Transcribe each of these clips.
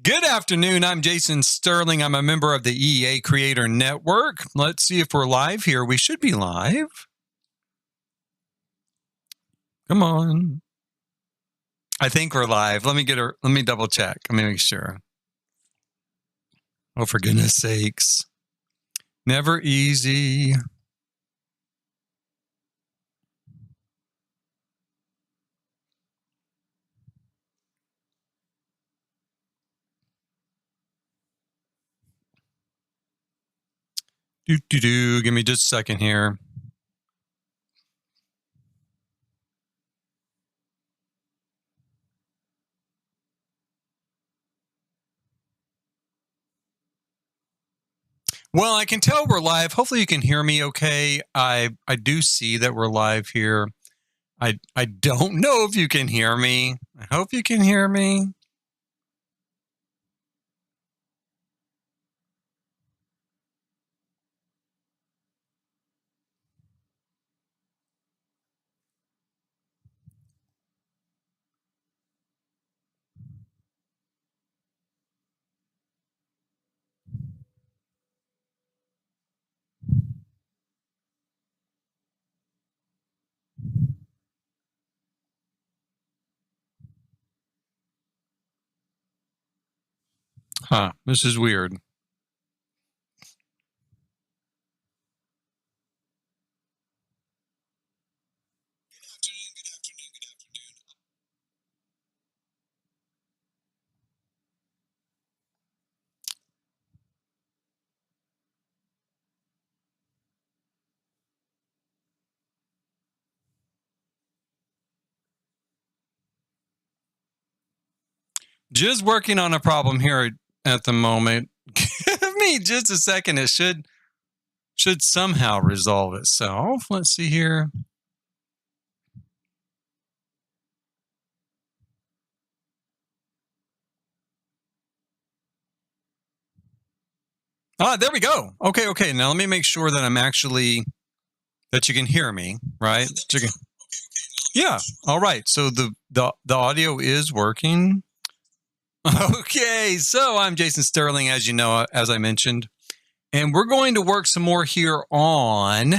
Good afternoon. I'm Jason Sterling. I'm a member of the EA Creator Network. Let's see if we're live here. We should be live. Come on. I think we're live. Let me double check. Let me make sure. Oh, for goodness sakes. Never easy. Give me just a second here. Well, I can tell we're live. Hopefully you can hear me okay. I do see that we're live here. I don't know if you can hear me. I hope you can hear me. Huh, this is weird. Just working on a problem here at the moment. Give me just a second. It should somehow resolve itself. Let's see here. There we go. Okay. Now let me make sure that that you can hear me, right? Yeah. All right. So the audio is working. Okay. So I'm Jason Sterling, as you know, as I mentioned, and we're going to work some more here on,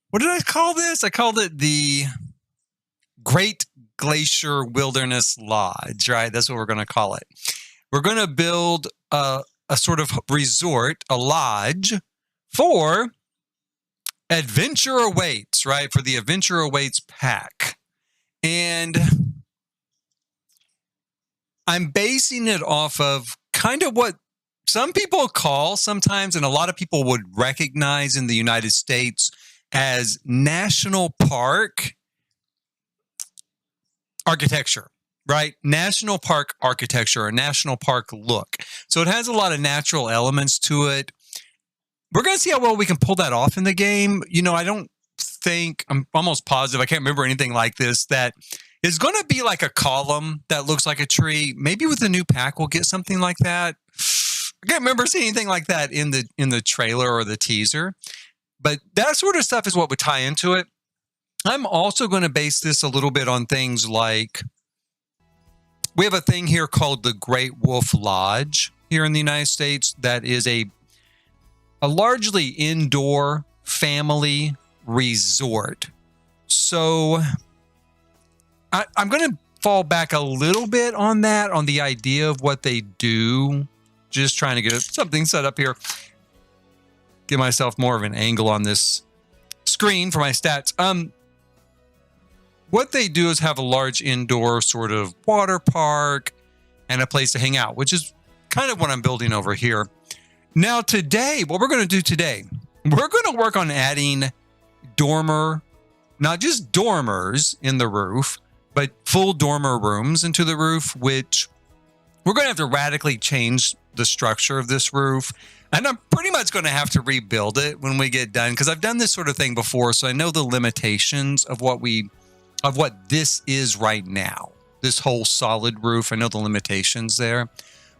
what did I call this? I called it the Great Glacier Wilderness Lodge, right? That's what we're going to call it. We're going to build a sort of resort, a lodge for Adventure Awaits, right? For the Adventure Awaits pack. And I'm basing it off of kind of what some people call sometimes, and a lot of people would recognize in the United States as national park architecture, right? National park architecture, or national park look. So it has a lot of natural elements to it. We're going to see how well we can pull that off in the game. You know, I'm almost positive, I can't remember anything like this, that is going to be like a column that looks like a tree. Maybe with the new pack, we'll get something like that. I can't remember seeing anything like that in the trailer or the teaser, but that sort of stuff is what would tie into it. I'm also going to base this a little bit on things like, we have a thing here called the Great Wolf Lodge here in the United States that is a largely indoor family resort. So I'm going to fall back a little bit on that, on the idea of what they do. Just trying to get something set up here. Give myself more of an angle on this screen for my stats. What they do is have a large indoor sort of water park and a place to hang out, which is kind of what I'm building over here. Now today, what we're going to do today, we're going to work on adding dormer, not just dormers in the roof, but full dormer rooms into the roof, which we're going to have to radically change the structure of this roof. And I'm pretty much going to have to rebuild it when we get done, because I've done this sort of thing before. So I know the limitations of what this is right now, this whole solid roof. I know the limitations there,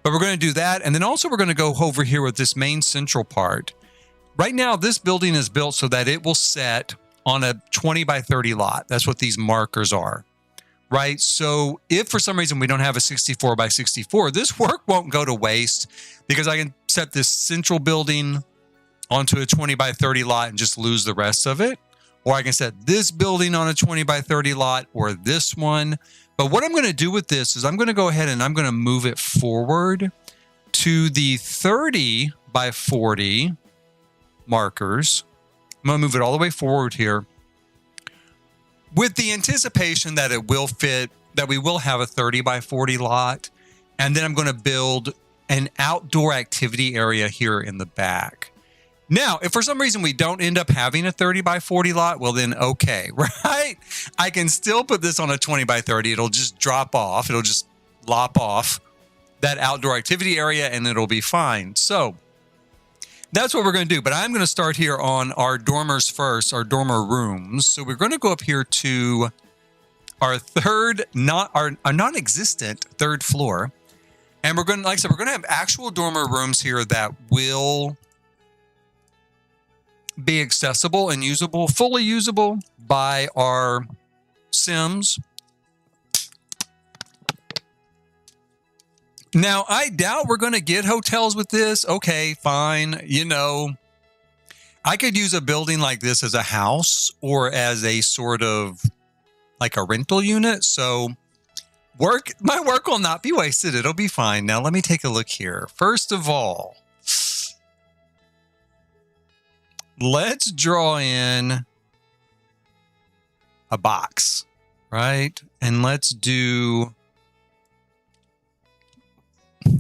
but we're going to do that. And then also we're going to go over here with this main central part. Right now, this building is built so that it will set on a 20 by 30 lot. That's what these markers are. right? So if for some reason we don't have a 64 by 64, this work won't go to waste because I can set this central building onto a 20 by 30 lot and just lose the rest of it. Or I can set this building on a 20 by 30 lot or this one. But what I'm going to do with this is I'm going to go ahead and I'm going to move it forward to the 30 by 40 markers. I'm going to move it all the way forward here with the anticipation that it will fit, that we will have a 30 by 40 lot. And then I'm going to build an outdoor activity area here in the back. Now, if for some reason we don't end up having a 30 by 40 lot, well then, okay, right? I can still put this on a 20 by 30. It'll just drop off. It'll just lop off that outdoor activity area and it'll be fine. So that's what we're going to do. But I'm going to start here on our dormers first, our dormer rooms. So we're going to go up here to our our non-existent third floor. And we're going to, like I said, we're going to have actual dormer rooms here that will be accessible and usable, fully usable by our Sims. Now, I doubt we're going to get hotels with this. Okay, fine. You know, I could use a building like this as a house or as a sort of like a rental unit. So my work will not be wasted. It'll be fine. Now, let me take a look here. First of all, let's draw in a box, right? And let's do,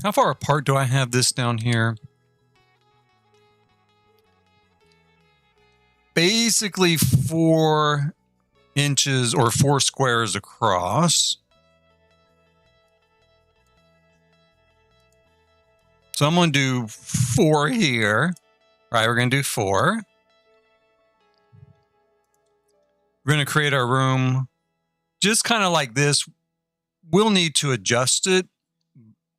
how far apart do I have this down here? Basically 4 inches or 4 squares across. So I'm going to do 4 here. All right, we're going to do 4. We're going to create our room just kind of like this. We'll need to adjust it,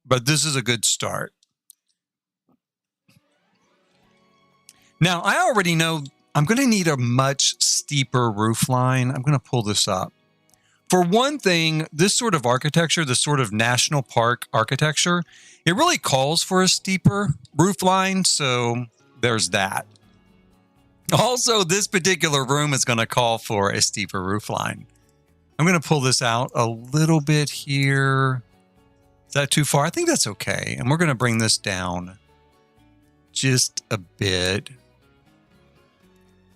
but this is a good start. Now, I already know I'm going to need a much steeper roof line. I'm going to pull this up. For one thing, this sort of architecture, this sort of national park architecture, it really calls for a steeper roof line, so there's that. Also, this particular room is going to call for a steeper roof line. I'm going to pull this out a little bit here. Is that too far? I think that's okay. And we're going to bring this down just a bit.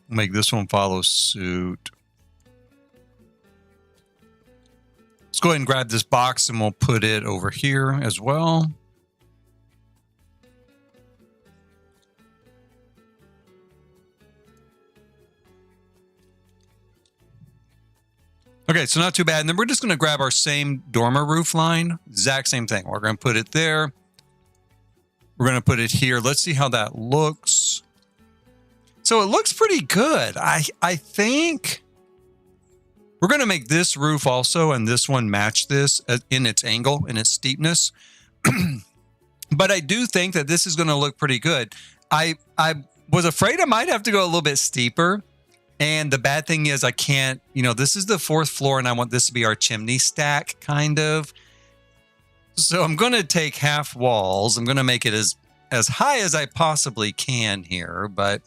Make this one follow suit. Let's go ahead and grab this box and we'll put it over here as well. Okay, so not too bad. And then we're just going to grab our same dormer roof line. Exact same thing. We're going to put it there. We're going to put it here. Let's see how that looks. So it looks pretty good. I think we're going to make this roof also and this one match this in its angle, in its steepness. But I do think that this is going to look pretty good. I was afraid I might have to go a little bit steeper. And the bad thing is I can't, you know, this is the 4th floor and I want this to be our chimney stack kind of. So I'm going to take half walls. I'm going to make it as high as I possibly can here, but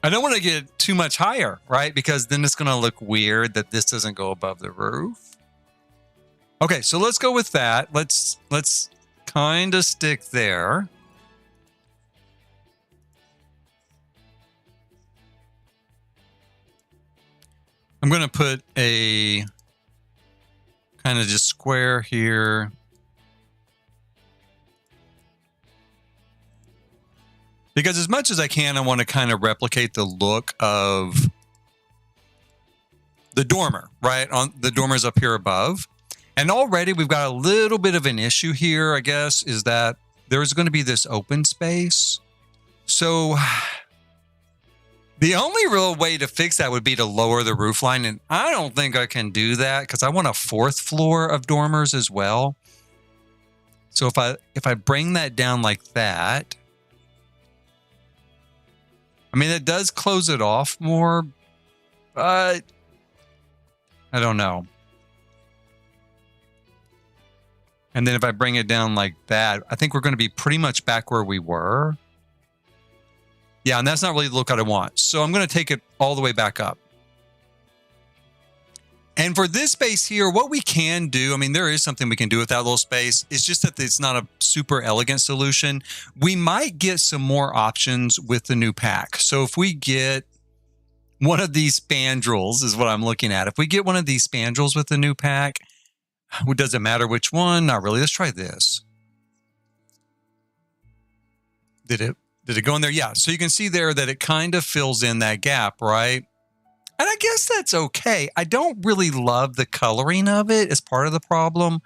I don't want to get too much higher, right? Because then it's going to look weird that this doesn't go above the roof. Okay, so let's go with that. Let's kind of stick there. I'm going to put a kind of just square here. Because as much as I can, I want to kind of replicate the look of the dormer, right? On the dormers up here above. And already we've got a little bit of an issue here, I guess, is that there's going to be this open space. So the only real way to fix that would be to lower the roof line. And I don't think I can do that because I want a 4th floor of dormers as well. So if I bring that down like that, I mean, it does close it off more, but I don't know. And then if I bring it down like that, I think we're going to be pretty much back where we were. Yeah, and that's not really the look I want. So I'm going to take it all the way back up. And for this space here, what we can do, I mean, there is something we can do with that little space. It's just that it's not a super elegant solution. We might get some more options with the new pack. So if we get one of these spandrels is what I'm looking at. If we get one of these spandrels with the new pack, it doesn't matter which one. Not really. Let's try this. Did it go in there? Yeah. So you can see there that it kind of fills in that gap, right? And I guess that's okay. I don't really love the coloring of it as part of the problem.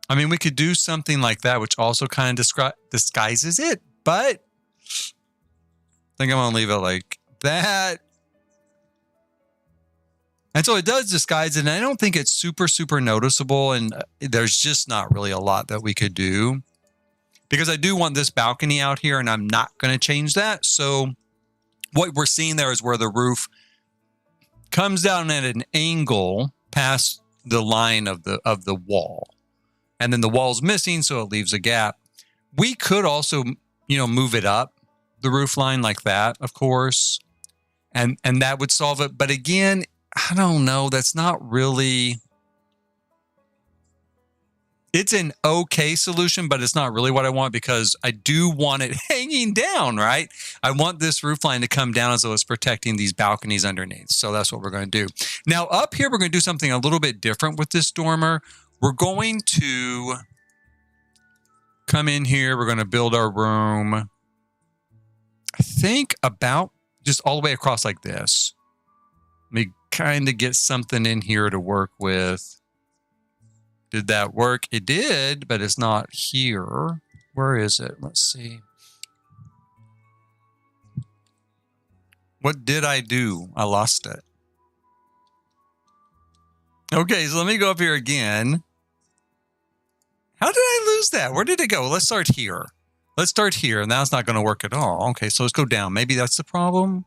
I mean, we could do something like that, which also kind of disguises it, but I think I'm going to leave it like that. And so it does disguise it, and I don't think it's super, super noticeable, and there's just not really a lot that we could do. Because I do want this balcony out here, and I'm not going to change that. So what we're seeing there is where the roof comes down at an angle past the line of the wall. And then the wall's missing, so it leaves a gap. We could also, move it up the roof line like that, of course. And that would solve it. But again, I don't know. That's not really... It's an okay solution, but it's not really what I want because I do want it hanging down, right? I want this roof line to come down as though it's protecting these balconies underneath. So that's what we're going to do. Now up here, we're going to do something a little bit different with this dormer. We're going to come in here. We're going to build our room. I think about just all the way across like this. Let me kind of get something in here to work with. Did that work? It did, but it's not here. Where is it? Let's see. What did I do? I lost it. Okay, so let me go up here again. How did I lose that? Where did it go? Let's start here. Let's start here. Now it's not going to work at all. Okay, so let's go down. Maybe that's the problem.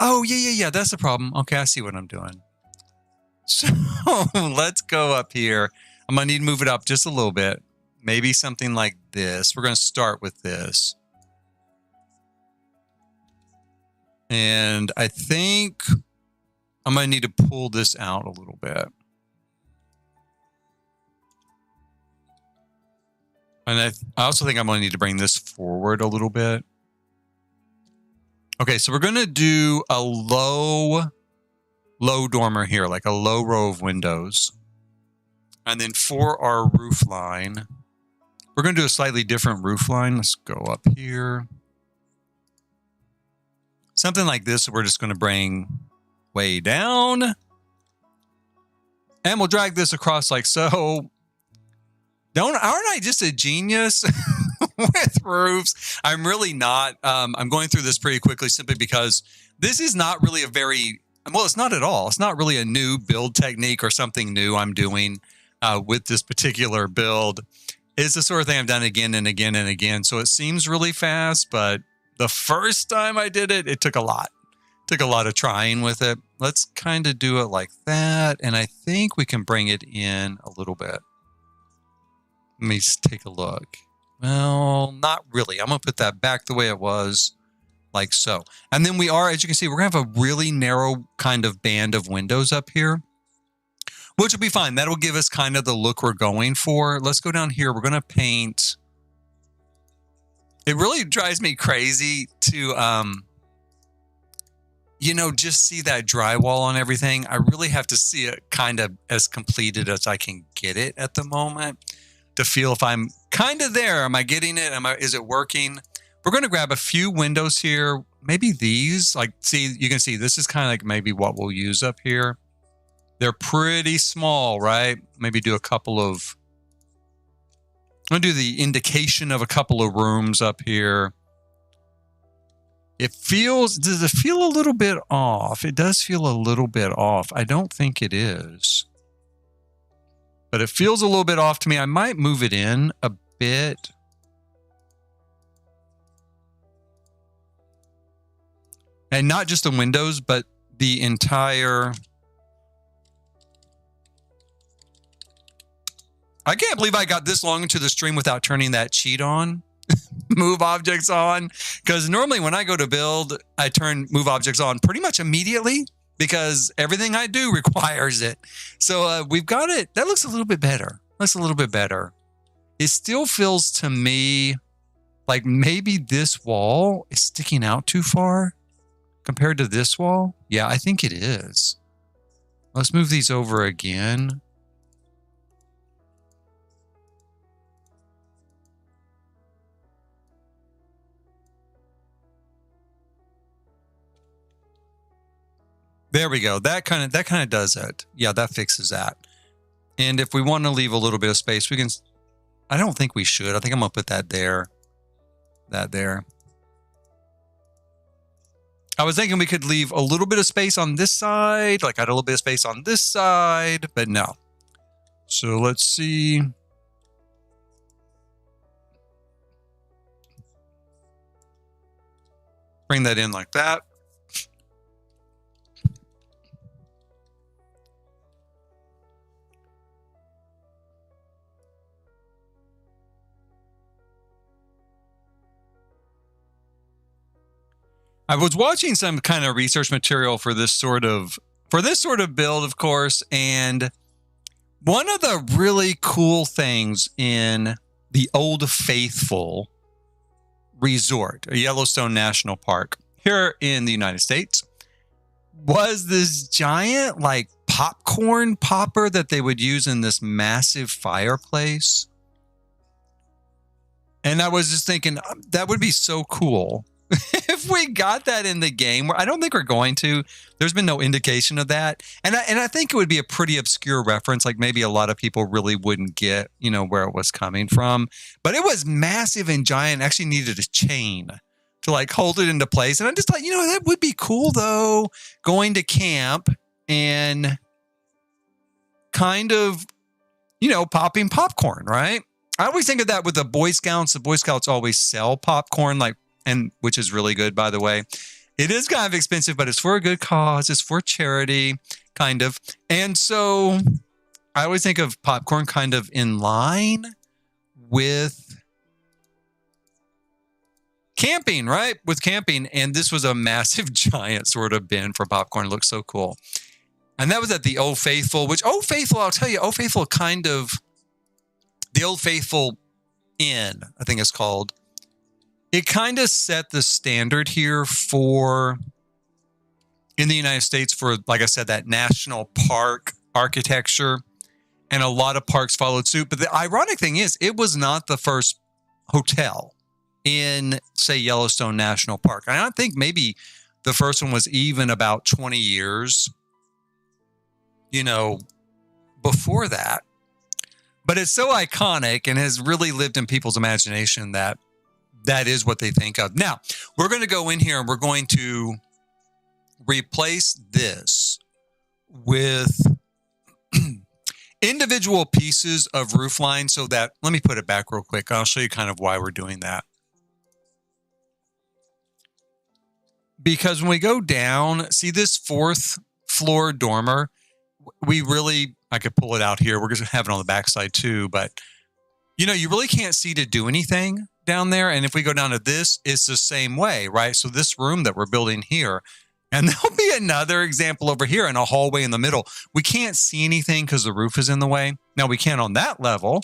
Oh, yeah. That's the problem. Okay, I see what I'm doing. So let's go up here. I'm going to need to move it up just a little bit. Maybe something like this. We're going to start with this. And I think I'm going to need to pull this out a little bit. And I also think I'm going to need to bring this forward a little bit. Okay, so we're going to do a low dormer here, like a low row of windows. And then for our roof line, we're going to do a slightly different roof line. Let's go up here. Something like this, we're just going to bring way down. And we'll drag this across like so. Aren't I just a genius with roofs? I'm really not. I'm going through this pretty quickly simply because this is not really a very... Well, it's not at all. It's not really a new build technique or something new I'm doing with this particular build. It's the sort of thing I've done again and again and again. So it seems really fast, but the first time I did it, it took a lot. It took a lot of trying with it. Let's kind of do it like that. And I think we can bring it in a little bit. Let me take a look. Well, not really. I'm going to put that back the way it was. Like so. And then we are, as you can see, we're going to have a really narrow kind of band of windows up here, which will be fine. That'll give us kind of the look we're going for. Let's go down here. We're going to paint. It really drives me crazy to, just see that drywall on everything. I really have to see it kind of as completed as I can get it at the moment to feel if I'm kind of there. Am I getting it? Is it working? We're going to grab a few windows here. Maybe these, you can see this is kind of like maybe what we'll use up here. They're pretty small, right? Maybe do a couple of, I'm going to do the indication of a couple of rooms up here. Does it feel a little bit off? It does feel a little bit off. I don't think it is. But it feels a little bit off to me. I might move it in a bit. And not just the windows, but the entire... I can't believe I got this long into the stream without turning that cheat on. Move objects on. Because normally when I go to build, I turn move objects on pretty much immediately because everything I do requires it. So we've got it. That looks a little bit better. Looks a little bit better. It still feels to me like maybe this wall is sticking out too far compared to this wall. Yeah, I think it is. Let's move these over again. There we go. That kind of does it. Yeah, that fixes that. And if we want to leave a little bit of space, we can... I don't think we should. I think I'm going to put that there. That there. I was thinking we could leave a little bit of space on this side. Like I had a little bit of space on this side, but no. So let's see. Bring that in like that. I was watching some kind of research material for this sort of build, of course, and one of the really cool things in the Old Faithful Resort, Yellowstone National Park here in the United States, was this giant like popcorn popper that they would use in this massive fireplace. And I was just thinking that would be so cool. If we got that in the game, I don't think we're going to. There's been no indication of that. And I think it would be a pretty obscure reference. Like maybe a lot of people really wouldn't get, where it was coming from. But it was massive and giant. Actually needed a chain to like hold it into place. And I just thought, that would be cool though. Going to camp and kind of, popping popcorn, right? I always think of that with the Boy Scouts. The Boy Scouts always sell popcorn, and which is really good, by the way. It is kind of expensive, but it's for a good cause. It's for charity, kind of. And so I always think of popcorn kind of in line with camping, right? With camping. And this was a massive, giant sort of bin for popcorn. It looks so cool. And that was at the Old Faithful, which Old Faithful, I'll tell you, Old Faithful the Old Faithful Inn, I think it's called. It kind of set the standard here in the United States for, like I said, that national park architecture. And a lot of parks followed suit. But the ironic thing is, it was not the first hotel in, say, Yellowstone National Park. And I think maybe the first one was even about 20 years, before that. But it's so iconic and has really lived in people's imagination that is what they think of. Now, we're going to go in here and we're going to replace this with individual pieces of roof line so that, let me put it back real quick. I'll show you kind of why we're doing that. Because when we go down, see this 4th floor dormer, I could pull it out here. We're going to have it on the backside too, but you really can't see to do anything down there. And if we go down to this, it's the same way, right? So this room that we're building here, and there'll be another example over here in a hallway in the middle. We can't see anything because the roof is in the way. Now we can on that level,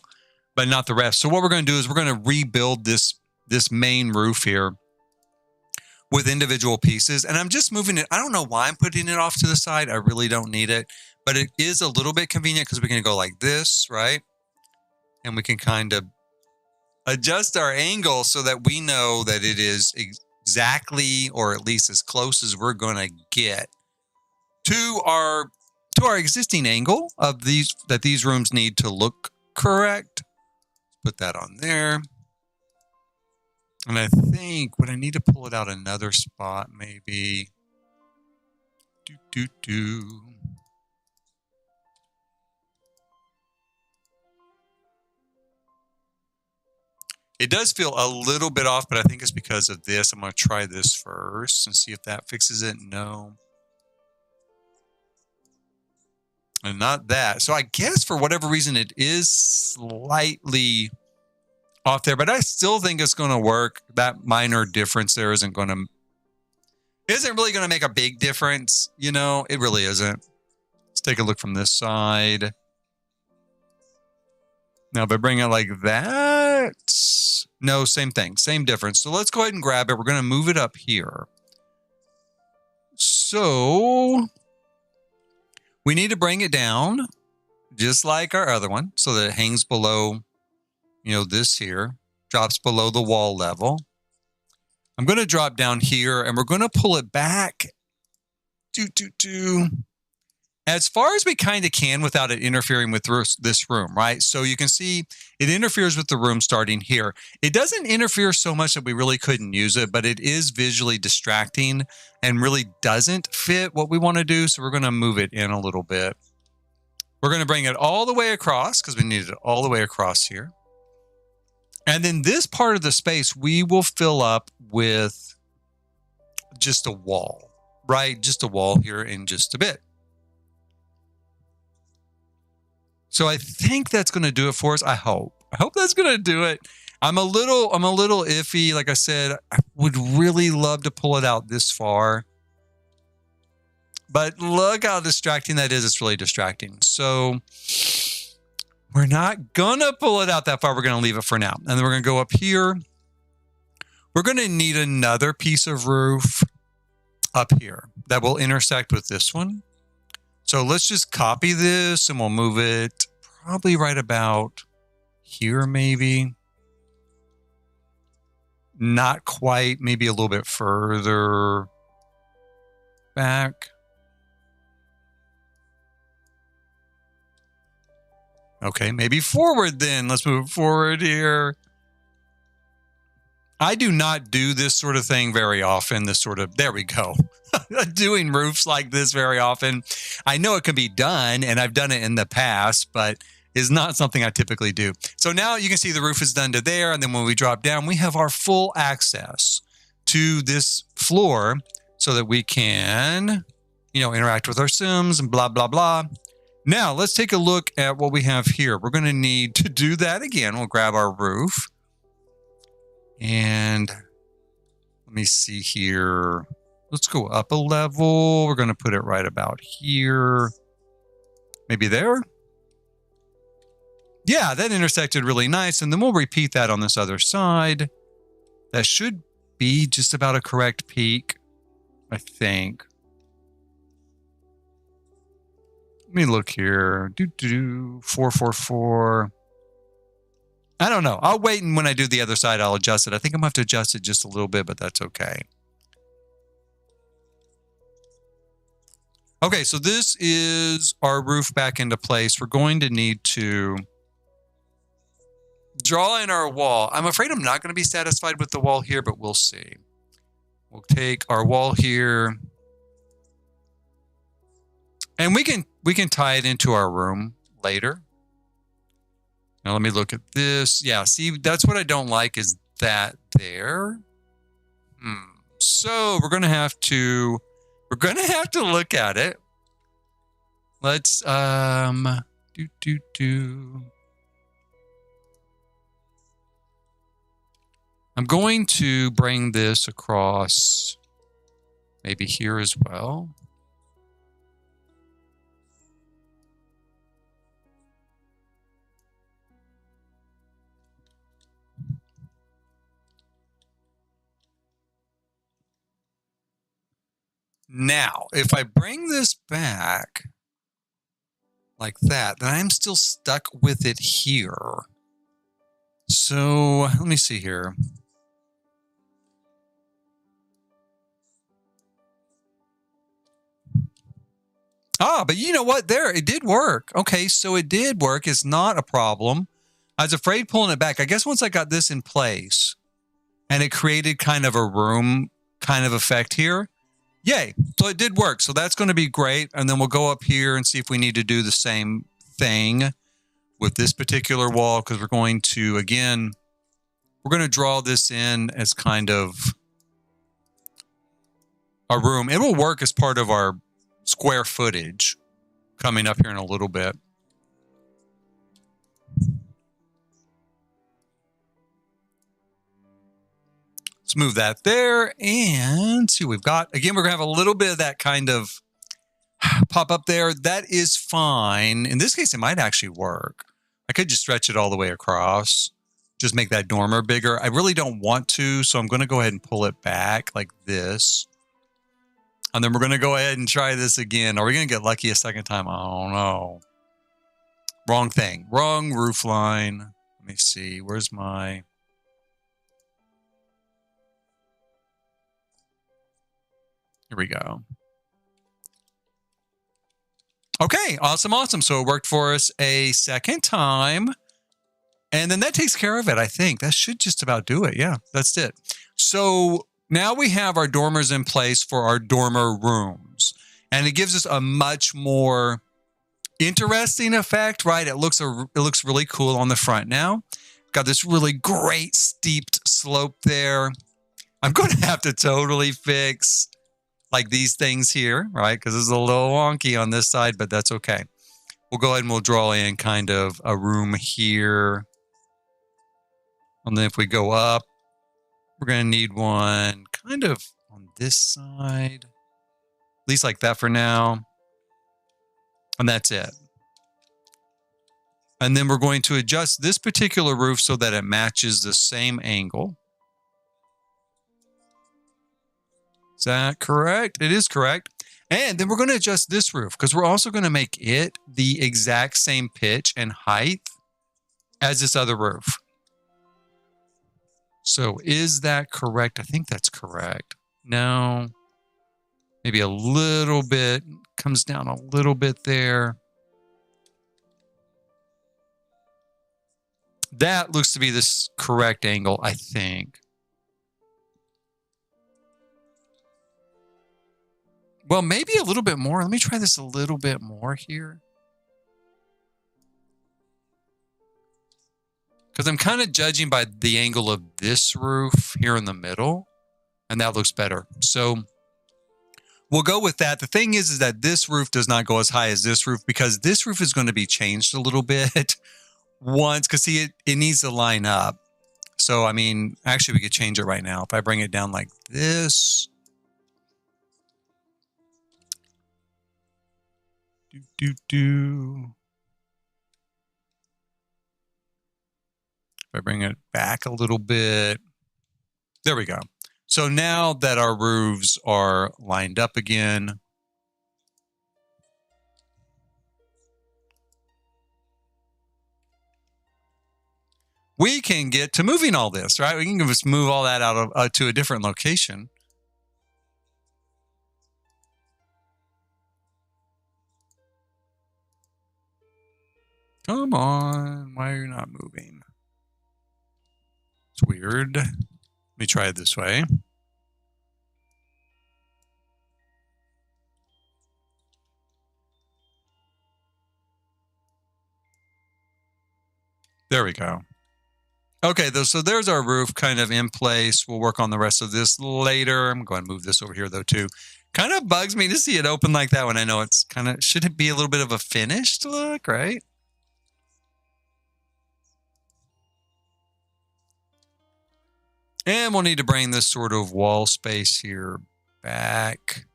but not the rest. So what we're going to do is we're going to rebuild this main roof here with individual pieces. And I'm just moving it. I don't know why I'm putting it off to the side. I really don't need it, but it is a little bit convenient because we can go like this, right? And we can kind of adjust our angle so that we know that it is exactly, or at least as close as we're going to get to our existing angle of these rooms need to look correct. Put that on there. And I think what I need to pull it out another spot, maybe. It does feel a little bit off, but I think it's because of this. I'm going to try this first and see if that fixes it. No. and not that. So I guess for whatever reason, it is slightly off there, but I still think it's going to work. That minor difference there isn't really going to make a big difference. You know, it really isn't. Let's take a look from this side. Now, if I bring it like that, no, same thing, same difference. So let's go ahead and grab it. We're going to move it up here. So we need to bring it down just like our other one so that it hangs below, you know, this here, drops below the wall level. I'm going to drop down here and we're going to pull it back as far as we kind of can without it interfering with this room, right? So you can see it interferes with the room starting here. It doesn't interfere so much that we really couldn't use it, but it is visually distracting and really doesn't fit what we want to do. So we're going to move it in a little bit. We're going to bring it all the way across because we need it all the way across here. And then this part of the space, we will fill up with just a wall, right? Just a wall here in just a bit. So I think that's going to do it for us. I hope that's going to do it. I'm a little iffy. Like I said, I would really love to pull it out this far. But look how distracting that is. It's really distracting. So we're not going to pull it out that far. We're going to leave it for now. And then we're going to go up here. We're going to need another piece of roof up here that will intersect with this one. So let's just copy this and we'll move it probably right about here, maybe. Not quite, maybe a little bit further back. Okay, maybe forward then. Let's move forward here. I do not do this sort of thing very often. There we go. Doing roofs like this very often. I know it can be done, and I've done it in the past, but is not something I typically do. So now you can see the roof is done to there, and then when we drop down, we have our full access to this floor so that we can, you know, interact with our Sims and blah, blah, blah. Now, let's take a look at what we have here. We're going to need to do that again. We'll grab our roof. And let me see here. Let's go up a level. We're going to put it right about here. Maybe there. Yeah, that intersected really nice. And then we'll repeat that on this other side. That should be just about a correct peak, I think. Let me look here. 444. I don't know. I'll wait, and when I do the other side, I'll adjust it. I think I'm going to have to adjust it just a little bit, but that's okay. Okay, so this is our roof back into place. We're going to need to draw in our wall. I'm afraid I'm not going to be satisfied with the wall here, but we'll see. We'll take our wall here. And we can tie it into our room later. Now let me look at this. Yeah, see, that's what I don't like is that there. So we're gonna have to look at it. Let's I'm going to bring this across maybe here as well. Now, if I bring this back like that, then I'm still stuck with it here. So let me see here. Ah, but you know what? There, it did work. Okay, so it did work. It's not a problem. I was afraid pulling it back. I guess once I got this in place and it created kind of a room kind of effect here. Yay. So it did work. So that's going to be great. And then we'll go up here and see if we need to do the same thing with this particular wall, because we're going to, again, we're going to draw this in as kind of a room. It will work as part of our square footage coming up here in a little bit. Let's move that there and see what we've got. Again, we're going to have a little bit of that kind of pop up there. That is fine. In this case, it might actually work. I could just stretch it all the way across. Just make that dormer bigger. I really don't want to, so I'm going to go ahead and pull it back like this. And then we're going to go ahead and try this again. Are we going to get lucky a second time? I don't know. Wrong thing. Wrong roof line. Let me see. Where's my... Here we go. Okay, awesome, awesome. So it worked for us a second time. And then that takes care of it, I think. That should just about do it. Yeah, that's it. So now we have our dormers in place for our dormer rooms. And it gives us a much more interesting effect, right? It looks really cool on the front now. Got this really great steeped slope there. I'm going to have to totally fix like these things here, right? Because it's a little wonky on this side, but that's okay. We'll go ahead and we'll draw in kind of a room here. And then if we go up, we're going to need one kind of on this side. At least like that for now. And that's it. And then we're going to adjust this particular roof so that it matches the same angle. Is that correct? It is correct. And then we're going to adjust this roof because we're also going to make it the exact same pitch and height as this other roof. So is that correct? I think that's correct. No. Maybe a little bit. Comes down a little bit there. That looks to be this correct angle, I think. Well, maybe a little bit more. Let me try this a little bit more here. Because I'm kind of judging by the angle of this roof here in the middle. And that looks better. So we'll go with that. The thing is that this roof does not go as high as this roof because this roof is going to be changed a little bit once. Because see, it needs to line up. So, I mean, actually we could change it right now. If I bring it down like this. If I bring it back a little bit. There we go. So now that our roofs are lined up again, we can get to moving all this, right? We can just move all that out of to a different location. Come on, why are you not moving? It's weird. Let me try it this way. There we go. Okay, so there's our roof kind of in place. We'll work on the rest of this later. I'm going to move this over here though too. Kind of bugs me to see it open like that when I know it's kind of, should it be a little bit of a finished look, right? And we'll need to bring this sort of wall space here back.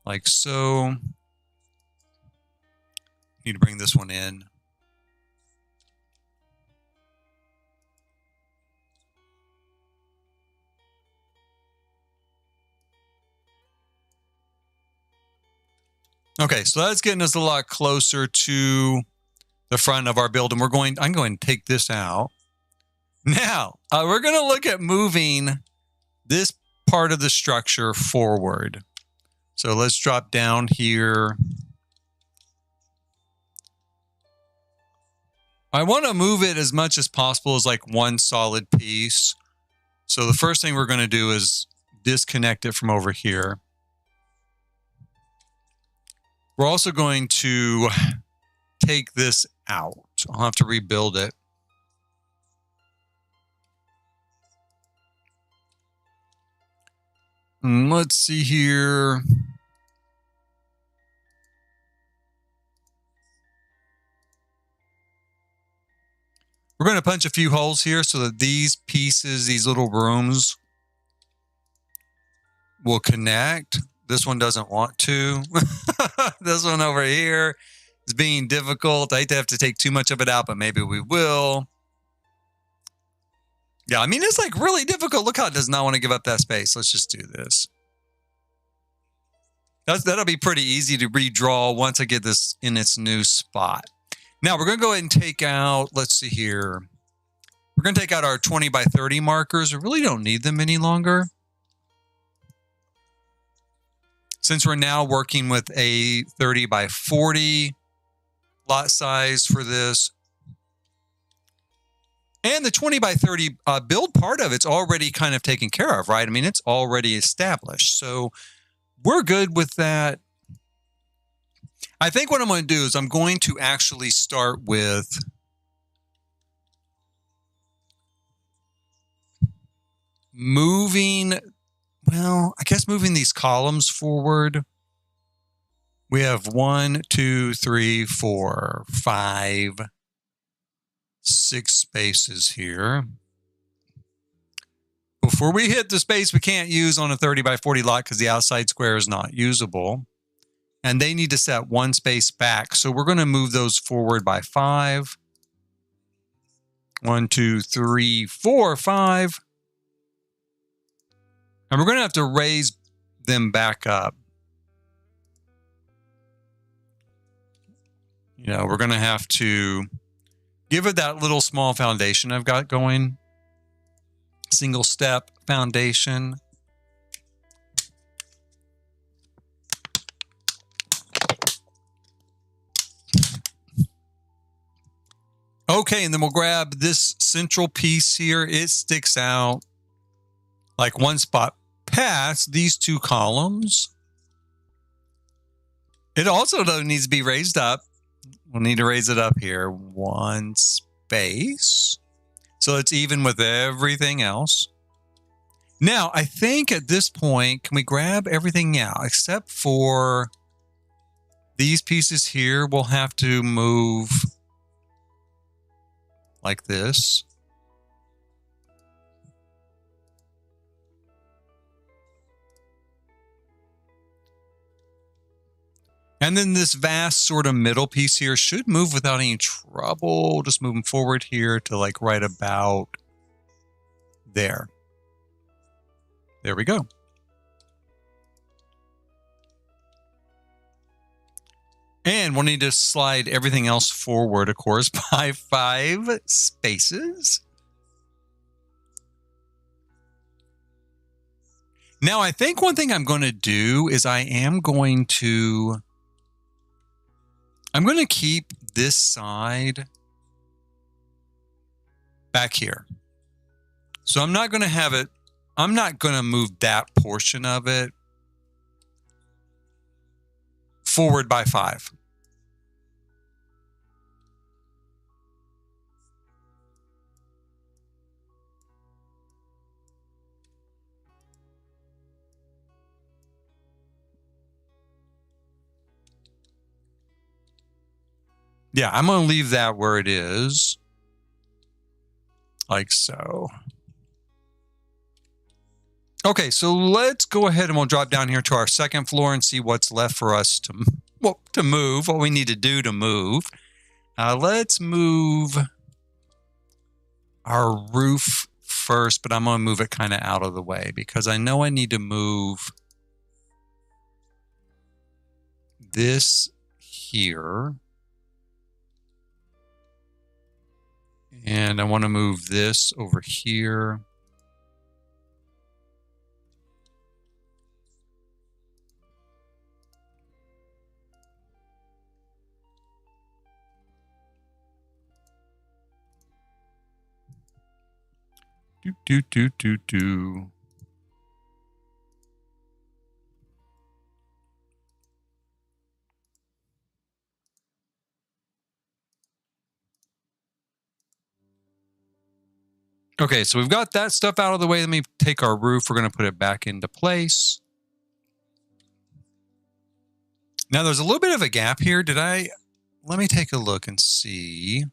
Like so. Need to bring this one in. Okay, so that's getting us a lot closer to the front of our building. I'm going to take this out. Now, we're going to look at moving this part of the structure forward. So let's drop down here. I want to move it as much as possible as like one solid piece. So the first thing we're going to do is disconnect it from over here. We're also going to take this out. I'll have to rebuild it. Let's see here. We're going to punch a few holes here so that these pieces, these little rooms, will connect. This one doesn't want to. This one over here is being difficult. I hate to have to take too much of it out, but maybe we will. Yeah, I mean, it's like really difficult. Look how it does not want to give up that space. Let's just do this. That'll be pretty easy to redraw once I get this in its new spot. Now we're going to go ahead and take out, let's see here. We're going to take out our 20 by 30 markers. We really don't need them any longer, since we're now working with a 30 by 40 lot size for this. And the 20 by 30 build part of it's already kind of taken care of, right? I mean, it's already established. So we're good with that. I think what I'm going to do is I'm going to actually start with moving, well, I guess moving these columns forward. We have 1, 2, 3, 4, 5, 6 spaces here. Before we hit the space we can't use on a 30 by 40 lot because the outside square is not usable. And they need to set one space back. So we're going to move those forward by 5. 1, 2, 3, 4, 5. And we're going to have to raise them back up. You know, we're going to have to give it that little small foundation I've got going. Single step foundation. Okay, and then we'll grab this central piece here. It sticks out like one spot past these two columns. It also though needs to be raised up. We'll need to raise it up here one space, so it's even with everything else. Now, I think at this point, can we grab everything now except for these pieces here? We'll have to move like this. And then this vast sort of middle piece here should move without any trouble. Just moving forward here to like right about there. There we go. And we'll need to slide everything else forward, of course, by 5 spaces. Now, I think one thing I'm going to do is I'm going to keep this side back here. So I'm not going to have it, I'm not going to move that portion of it forward by 5. Yeah, I'm going to leave that where it is, like so. Okay, so let's go ahead and we'll drop down here to our second floor and see what's left for us to move, what we need to do to move. Let's move our roof first, but I'm going to move it kind of out of the way because I know I need to move this here. And I want to move this over here. Do. Okay, so we've got that stuff out of the way. Let me take our roof. We're going to put it back into place. Now, there's a little bit of a gap here. Let me take a look and see.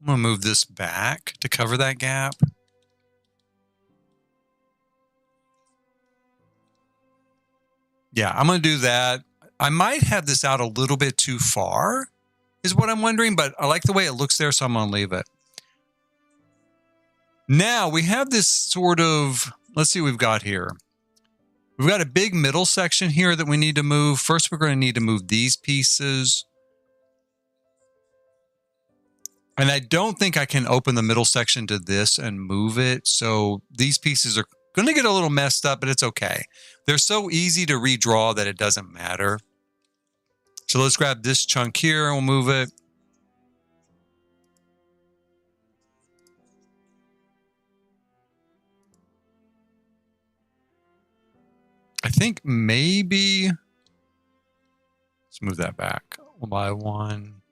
I'm going to move this back to cover that gap. Yeah, I'm going to do that. I might have this out a little bit too far, is what I'm wondering, but I like the way it looks there, so I'm going to leave it. Now we have this sort of, let's see what we've got here. We've got a big middle section here that we need to move. First, we're going to need to move these pieces. And I don't think I can open the middle section to this and move it. So these pieces are going to get a little messed up, but it's okay. They're so easy to redraw that it doesn't matter. So let's grab this chunk here and we'll move it. I think maybe, let's move that back one by one.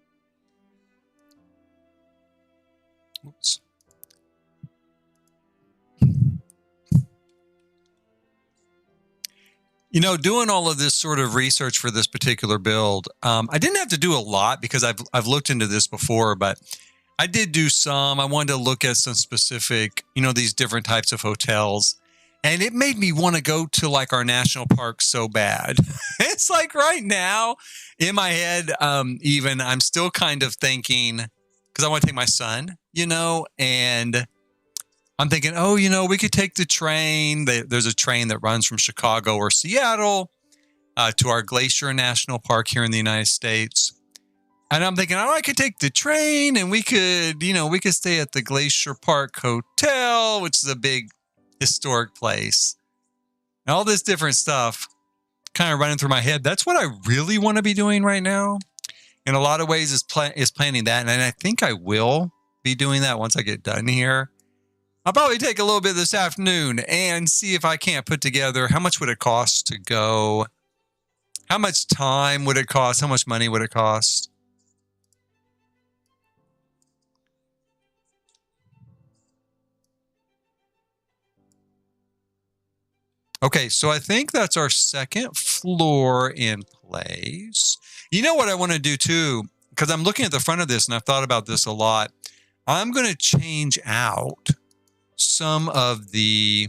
Oops. You know, doing all of this sort of research for this particular build, I didn't have to do a lot because I've looked into this before, but I did do some. I wanted to look at some specific, you know, these different types of hotels. And it made me want to go to like our national park so bad. It's like right now in my head, even I'm still kind of thinking, because I want to take my son, you know, and I'm thinking, oh, you know, we could take the train. There's a train that runs from Chicago or Seattle to our Glacier National Park here in the United States. And I'm thinking, oh, I could take the train and we could, you know, we could stay at the Glacier Park Hotel, which is a big historic place. And all this different stuff kind of running through my head. That's what I really want to be doing right now. In a lot of ways is planning that. And I think I will be doing that once I get done here. I'll probably take a little bit this afternoon and see if I can't put together how much would it cost to go? How much time would it cost? How much money would it cost? Okay, so I think that's our second floor in place. You know what I want to do too, because I'm looking at the front of this and I've thought about this a lot. I'm going to change out some of the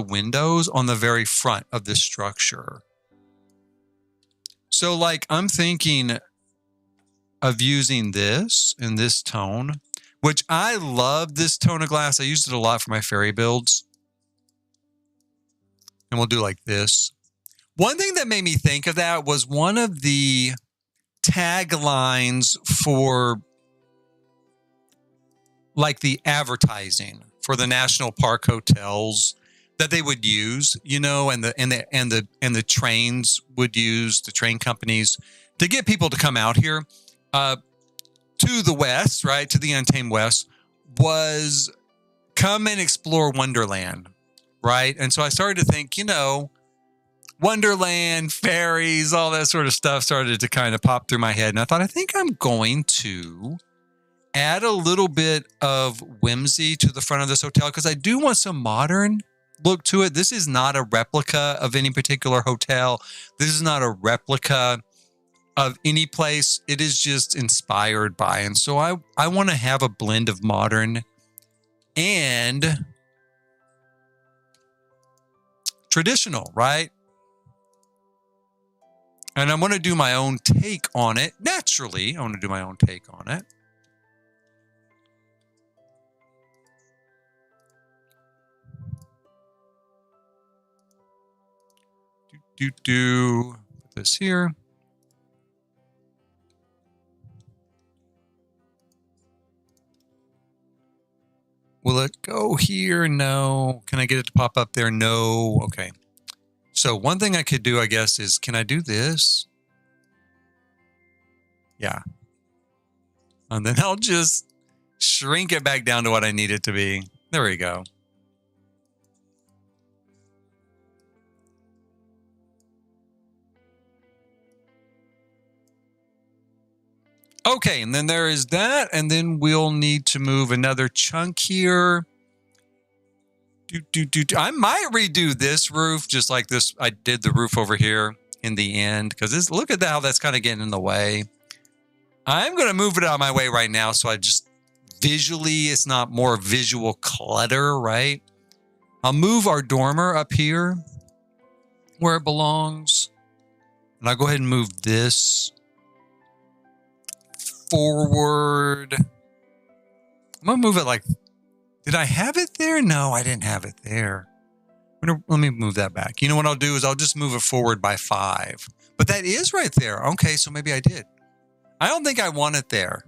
windows on the very front of this structure. So like I'm thinking of using this in this tone, which I love this tone of glass. I used it a lot for my ferry builds. And we'll do like this. One thing that made me think of that was one of the taglines for like the advertising for the national park hotels that they would use, you know, and the trains would use, the train companies, to get people to come out here to the west, right, to the Untamed West, was come and explore Wonderland. Right. And so I started to think, you know, Wonderland, ferries, all that sort of stuff started to kind of pop through my head. And I thought, I think I'm going to add a little bit of whimsy to the front of this hotel because I do want some modern look to it. This is not a replica of any particular hotel. This is not a replica of any place. It is just inspired by. And so I want to have a blend of modern and traditional, right? And I want to do my own take on it. Naturally, I want to do my own take on it. Put this here. Will it go here? No. Can I get it to pop up there? No. Okay. So one thing I could do, I guess, is can I do this? Yeah. And then I'll just shrink it back down to what I need it to be. There we go. Okay, and then there is that, and then we'll need to move another chunk here. I might redo this roof just like this. I did the roof over here in the end because look at how that's kind of getting in the way. I'm going to move it out of my way right now so I just visually, it's not more visual clutter, right? I'll move our dormer up here where it belongs. And I'll go ahead and move this forward. I'm going to move it like, did I have it there? No, I didn't have it there. Let me move that back. You know what I'll do is I'll just move it forward by 5. But that is right there. Okay, so maybe I did. I don't think I want it there.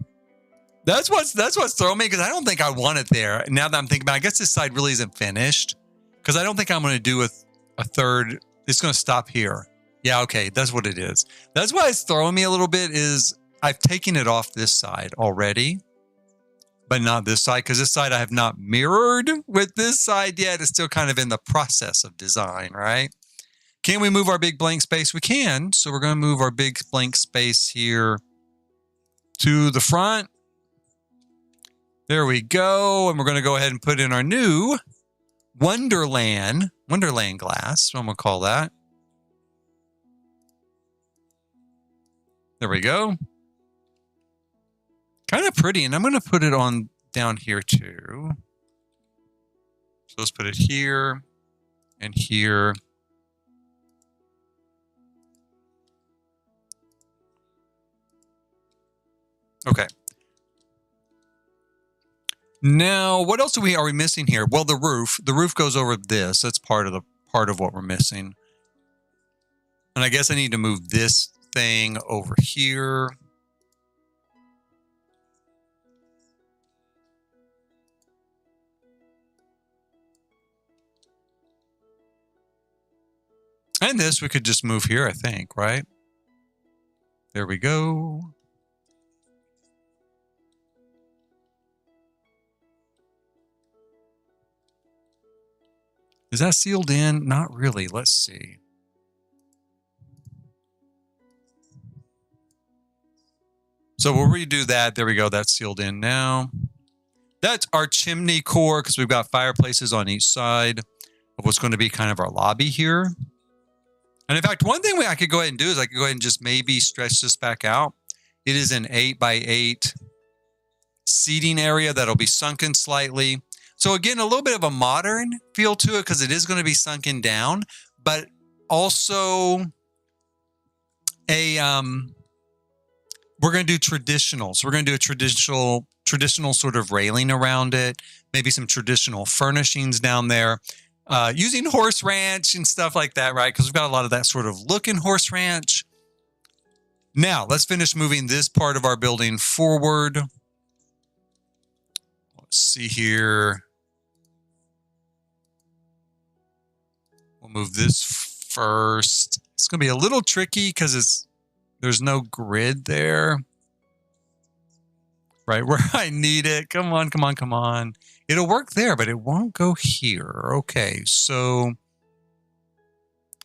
That's what's throwing me because I don't think I want it there. Now that I'm thinking about it, I guess this side really isn't finished because I don't think I'm going to do a third. It's going to stop here. Yeah, okay, that's what it is. That's why it's throwing me a little bit is I've taken it off this side already, but not this side because this side I have not mirrored with this side yet. It's still kind of in the process of design, right? Can we move our big blank space? We can. So we're going to move our big blank space here to the front. There we go. And we're going to go ahead and put in our new Wonderland glass. I'm going to call that. There we go. Kind of pretty. And I'm going to put it on down here too. So let's put it here and here. Okay. Now, what else are we missing here? Well, the roof. The roof goes over this. That's part of what we're missing. And I guess I need to move this thing over here. And this we could just move here, I think, right? There we go. Is that sealed in? Not really. Let's see. So we'll redo that. There we go. That's sealed in now. That's our chimney core because we've got fireplaces on each side of what's going to be kind of our lobby here. And in fact, one thing I could go ahead and do is I could go ahead and just maybe stretch this back out. It is an 8x8 seating area that'll be sunken slightly. So again, a little bit of a modern feel to it because it is going to be sunken down, but also we're going to do traditional. So we're going to do a traditional sort of railing around it, maybe some traditional furnishings down there, using horse ranch and stuff like that, right? Because we've got a lot of that sort of look in horse ranch. Now, let's finish moving this part of our building forward. Let's see here. We'll move this first. It's going to be a little tricky because there's no grid there. Right where I need it. Come on, come on, come on. It'll work there, but it won't go here. Okay, so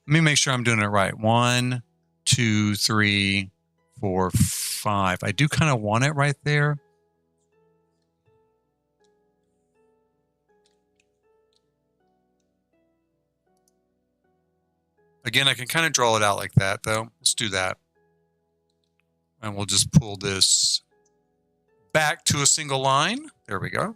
let me make sure I'm doing it right. 1, 2, 3, 4, 5. I do kind of want it right there. Again, I can kind of draw it out like that, though. Let's do that. And we'll just pull this back to a single line. There we go.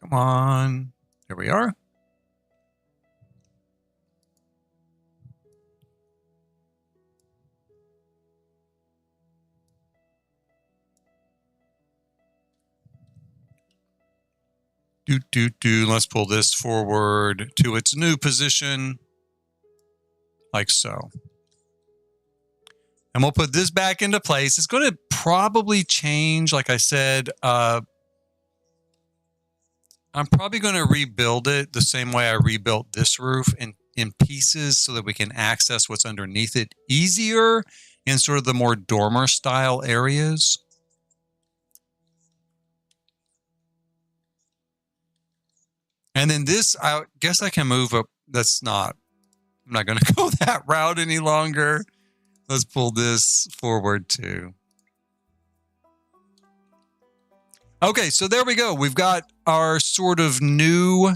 Come on. There we are. Let's pull this forward to its new position, like so. And we'll put this back into place. It's going to probably change, like I said. I'm probably going to rebuild it the same way I rebuilt this roof in pieces so that we can access what's underneath it easier in sort of the more dormer style areas. And then this, I guess I can move up. I'm not going to go that route any longer. Let's pull this forward too. Okay, so there we go. We've got our sort of new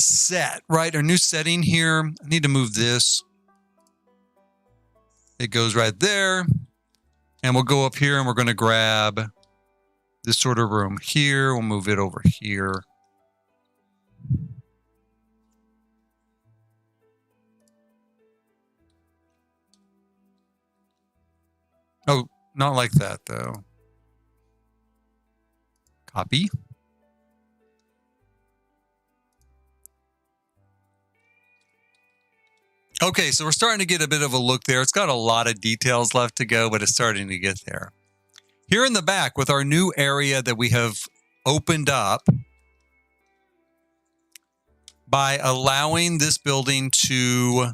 set, right? Our new setting here. I need to move this. It goes right there. And we'll go up here and we're going to grab this sort of room here. We'll move it over here. Oh, not like that though. Copy. Okay, so we're starting to get a bit of a look there. It's got a lot of details left to go, but it's starting to get there. Here in the back with our new area that we have opened up by allowing this building to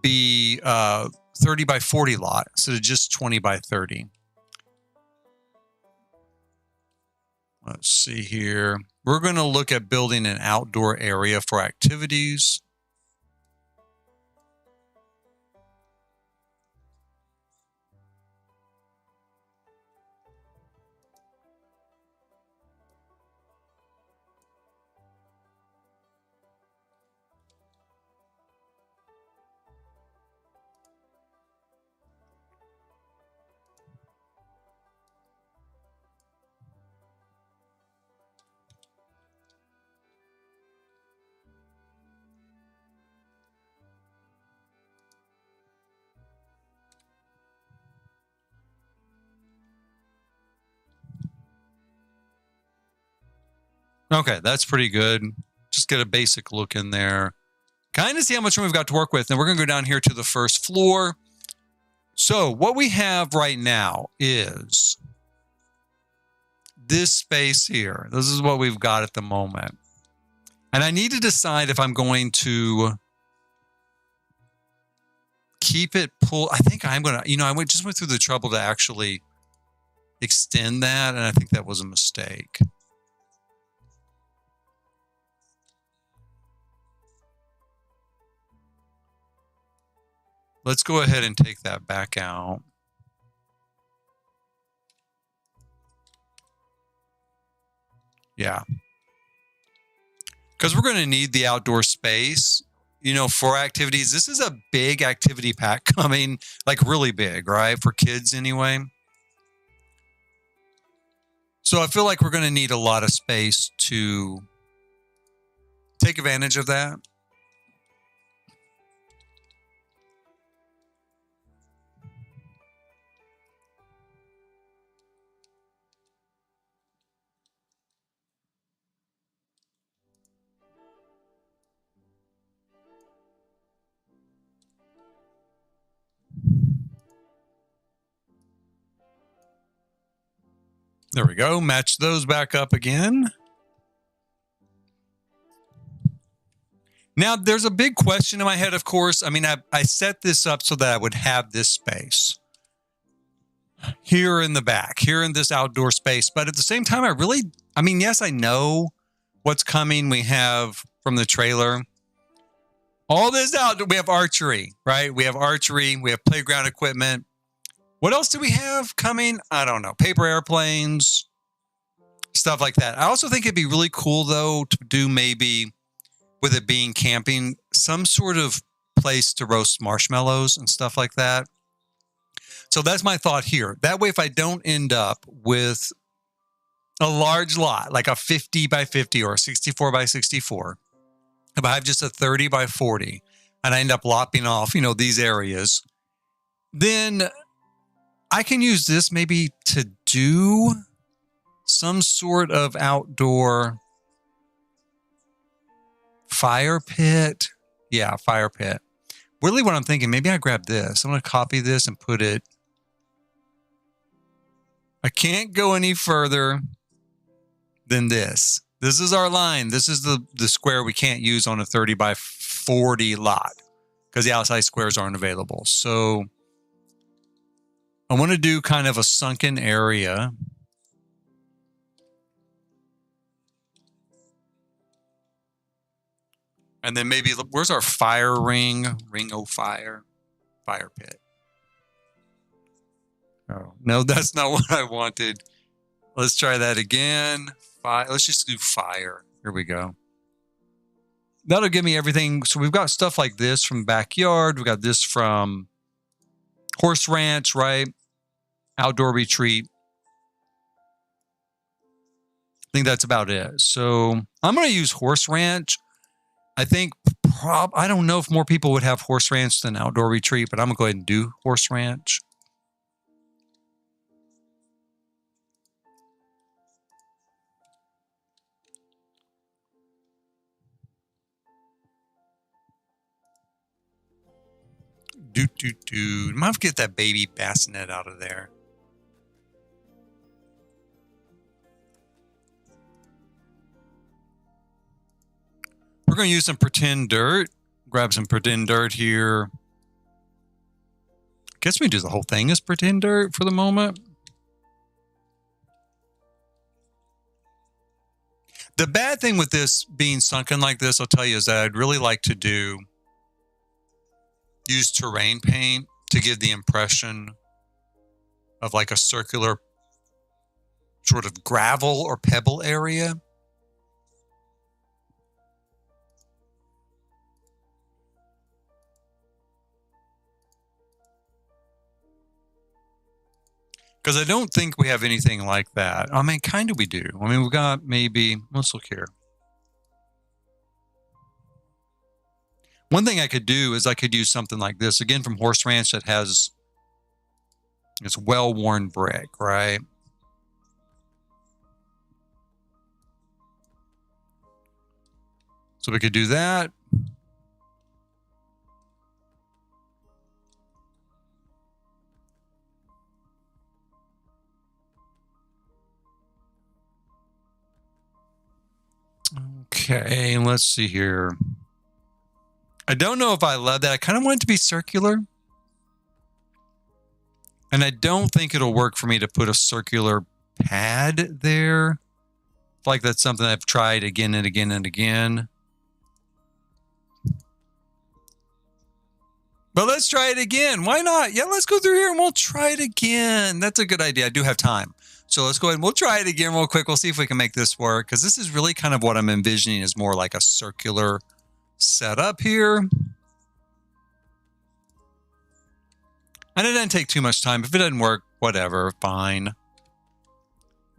be 30 by 40 lot instead of just 20 by 30. Let's see here. We're going to look at building an outdoor area for activities. Okay, that's pretty good. Just get a basic look in there. Kind of see how much room we've got to work with. And we're going to go down here to the first floor. So what we have right now is this space here. This is what we've got at the moment. And I need to decide if I'm going to keep it pulled. I think I'm going to, I just went through the trouble to actually extend that. And I think that was a mistake. Let's go ahead and take that back out. Yeah. Because we're going to need the outdoor space, for activities. This is a big activity pack coming, like really big, right? For kids anyway. So I feel like we're going to need a lot of space to take advantage of that. There we go. Match those back up again. Now, there's a big question in my head, of course. I mean, I set this up so that I would have this space here in the back, here in this outdoor space. But at the same time, yes, I know what's coming. We have from the trailer all this out. We have archery, right? We have archery. We have playground equipment. What else do we have coming? I don't know. Paper airplanes, stuff like that. I also think it'd be really cool, though, to do maybe, with it being camping, some sort of place to roast marshmallows and stuff like that. So that's my thought here. That way, if I don't end up with a large lot, like a 50 by 50 or a 64 by 64, if I have just a 30 by 40 and I end up lopping off, these areas, then I can use this maybe to do some sort of outdoor fire pit. Yeah, fire pit. Really what I'm thinking, maybe I grab this. I'm going to copy this and put it. I can't go any further than this. This is our line. This is the square we can't use on a 30 by 40 lot because the outside squares aren't available. So I want to do kind of a sunken area. And then maybe, where's our fire ring? Ring of fire. Fire pit. Oh, no, that's not what I wanted. Let's try that again. Let's just do fire. Here we go. That'll give me everything. So we've got stuff like this from backyard. We've got this from horse ranch, right? Outdoor retreat. I think that's about it. So I'm going to use horse ranch. I think I don't know if more people would have horse ranch than outdoor retreat, but I'm going to go ahead and do horse ranch. I'm going to get that baby bassinet out of there. We're going to use some pretend dirt. Grab some pretend dirt here. I guess we do the whole thing as pretend dirt for the moment. The bad thing with this being sunken like this, I'll tell you, is that I'd really like to use terrain paint to give the impression of like a circular sort of gravel or pebble area. Because I don't think we have anything like that. I mean, kind of we do. I mean, we've got maybe, let's look here. One thing I could do is I could use something like this, again, from Horse Ranch that has, it's well-worn brick, right? So we could do that. Okay, let's see here. I don't know if I love that. I kind of want it to be circular. And I don't think it'll work for me to put a circular pad there. I feel like that's something I've tried again and again and again. But let's try it again. Why not? Yeah, let's go through here and we'll try it again. That's a good idea. I do have time. So let's go ahead and we'll try it again real quick. We'll see if we can make this work, because this is really kind of what I'm envisioning is more like a circular setup here. And it doesn't take too much time. If it doesn't work, whatever, fine.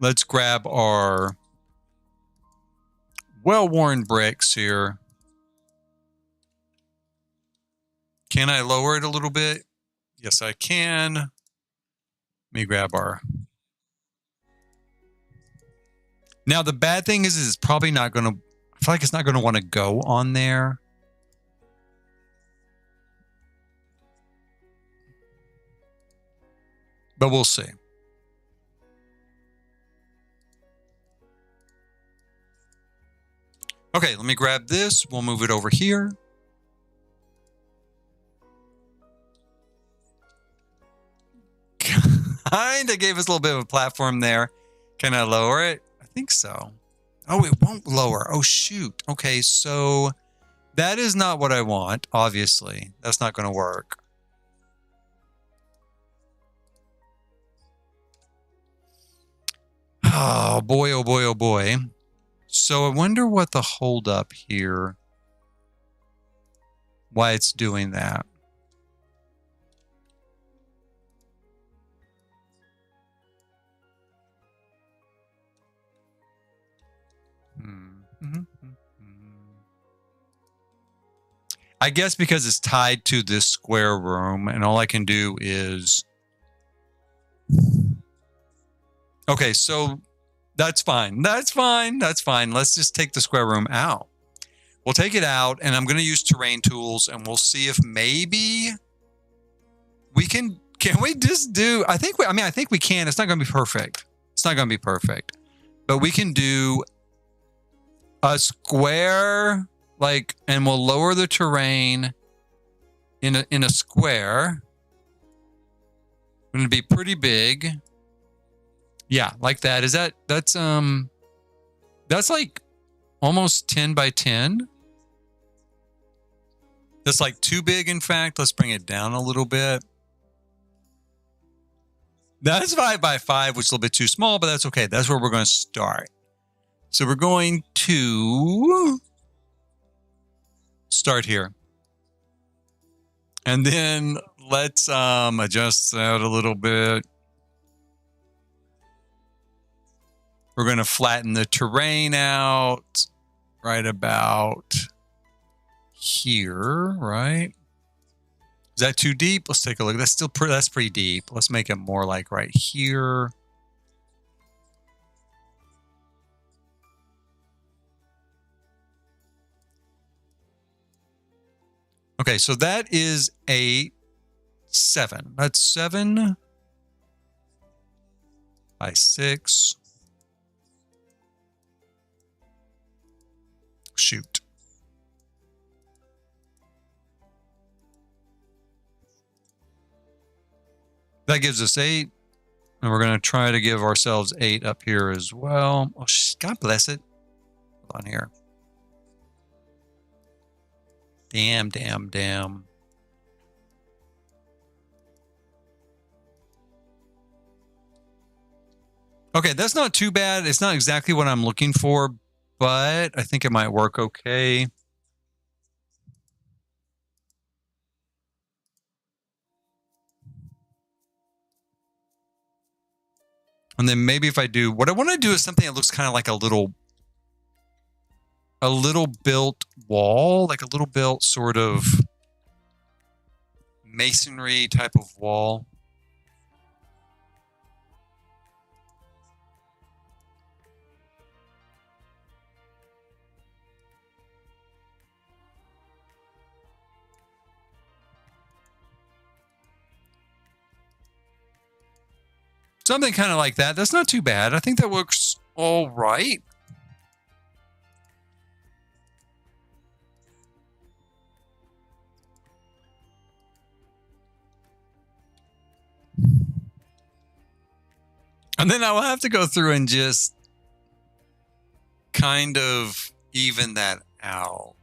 Let's grab our well-worn bricks here. Can I lower it a little bit? Yes, I can. Let me grab our... Now, the bad thing is it's probably not going to... I feel like it's not going to want to go on there. But we'll see. Okay, let me grab this. We'll move it over here. Kind of gave us a little bit of a platform there. Can I lower it? I think so. Oh, it won't lower. Oh, shoot. Okay, so that is not what I want, obviously. That's not going to work. Oh, boy, oh, boy, oh, boy. So I wonder what the holdup here, why it's doing that. I guess because it's tied to this square room, and all I can do is... Okay, so that's fine. That's fine. That's fine. Let's just take the square room out. We'll take it out, and I'm going to use terrain tools, and we'll see if maybe we can we just do... I think we can. It's not going to be perfect. It's not going to be perfect. But we can do a square... Like, and we'll lower the terrain in a square. It'll be pretty big. Yeah, like that. That's like almost 10 by 10. That's like too big, in fact. Let's bring it down a little bit. That's 5 by 5, which is a little bit too small, but that's okay. That's where we're going to start. So we're going to start here. And then let's adjust that a little bit. We're going to flatten the terrain out right about here, right? Is that too deep? Let's take a look. That's pretty deep. Let's make it more like right here. Okay, so that is a 7. That's 7 by 6. Shoot. That gives us 8. And we're going to try to give ourselves 8 up here as well. Oh, God bless it. Hold on here. Damn. Okay, that's not too bad. It's not exactly what I'm looking for, but I think it might work okay. And then maybe if I do, what I want to do is something that looks kind of like a little built wall, like a little built sort of masonry type of wall. Something kind of like that. That's not too bad. I think that works all right. And then I will have to go through and just kind of even that out.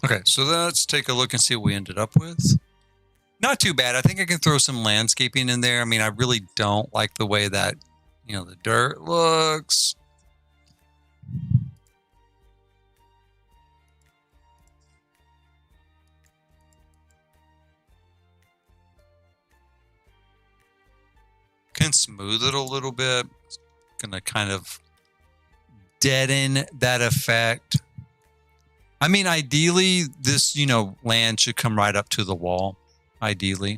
Okay, so let's take a look and see what we ended up with. Not too bad. I think I can throw some landscaping in there. I mean, I really don't like the way that, the dirt looks. Can smooth it a little bit. It's gonna kind of deaden that effect. I mean, ideally, this, land should come right up to the wall. Ideally.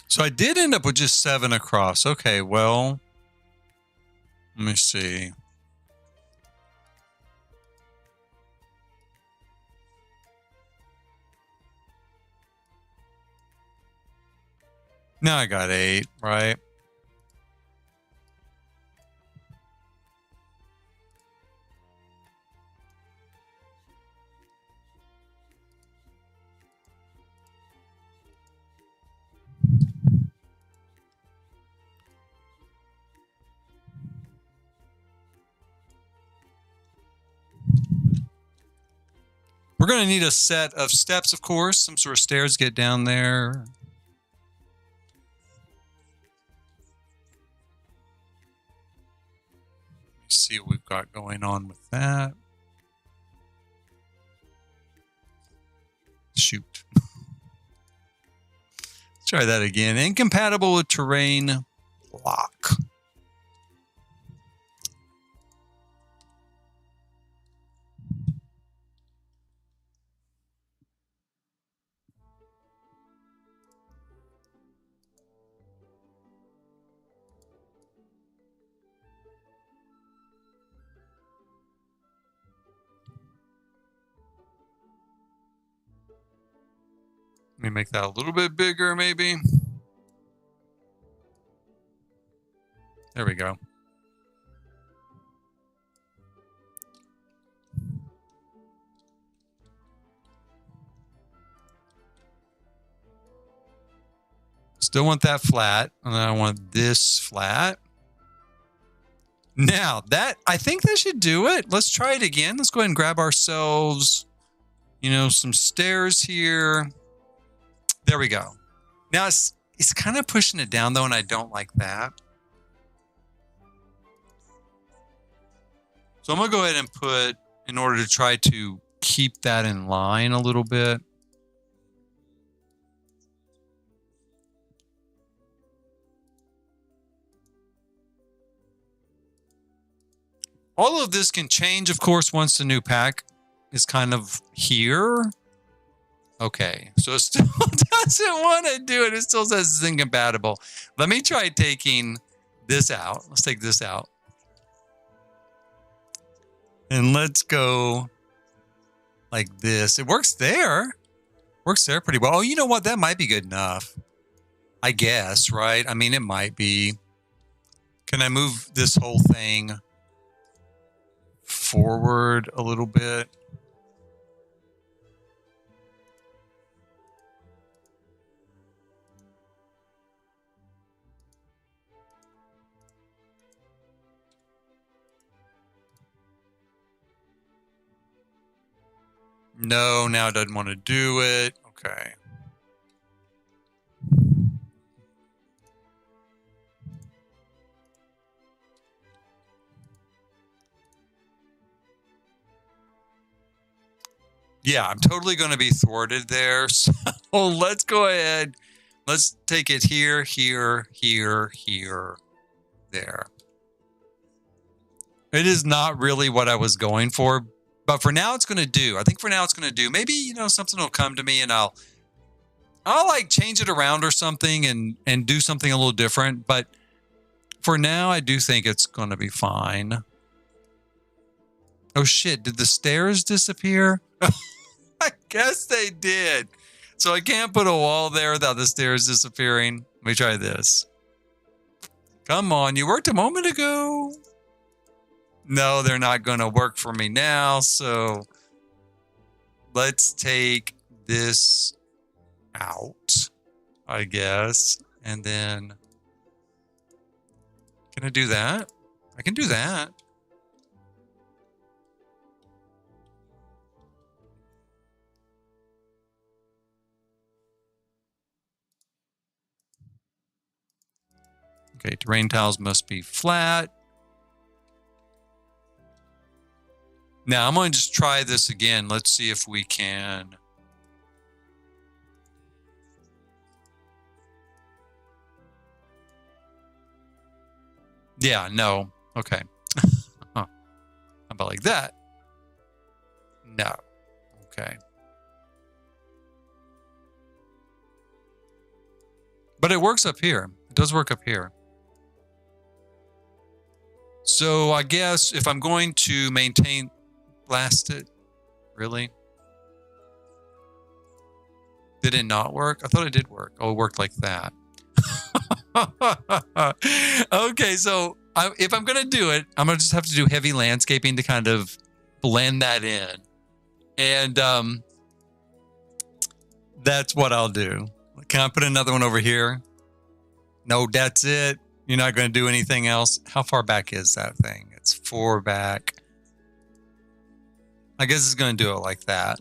So I did end up with just 7 across. Okay, well, let me see. Now I got 8, right? We're going to need a set of steps, of course. Some sort of stairs to get down there. Let's see what we've got going on with that. Shoot. Let's try that again. Incompatible with terrain block. Let me make that a little bit bigger, maybe. There we go. Still want that flat, and then I want this flat. Now, I think that should do it. Let's try it again. Let's go ahead and grab ourselves, some stairs here. There we go. Now, it's kind of pushing it down, though, and I don't like that. So I'm going to go ahead and put, in order to try to keep that in line a little bit. All of this can change, of course, once the new pack is kind of here. Okay, so it still doesn't want to do it. It still says it's incompatible. Let me try taking this out. Let's take this out. And let's go like this. It works there. Works there pretty well. Oh, you know what? That might be good enough. I guess, right? I mean, it might be. Can I move this whole thing forward a little bit? No, now it doesn't want to do it. Okay. Yeah, I'm totally going to be thwarted there. So let's go ahead. Let's take it here, here, here, here, there. It is not really what I was going for, but for now it's going to do. I think for now it's going to do. Maybe, something will come to me and I'll like change it around or something and do something a little different. But for now, I do think it's going to be fine. Oh shit, did the stairs disappear? I guess they did. So I can't put a wall there without the stairs disappearing. Let me try this. Come on, you worked a moment ago. No, they're not going to work for me now. So let's take this out, I guess. And then, can I do that? I can do that. Okay, terrain tiles must be flat. Now I'm going to just try this again. Let's see if we can. Yeah, no. Okay. How about like that? No. Okay. But it works up here. It does work up here. So I guess if I'm going to maintain, blast it, really? Did it not work? I thought it did work. Oh, it worked like that. Okay, so if I'm going to do it, I'm going to just have to do heavy landscaping to kind of blend that in. And that's what I'll do. Can I put another one over here? No, that's it. You're not going to do anything else. How far back is that thing? It's 4 back. I guess it's going to do it like that.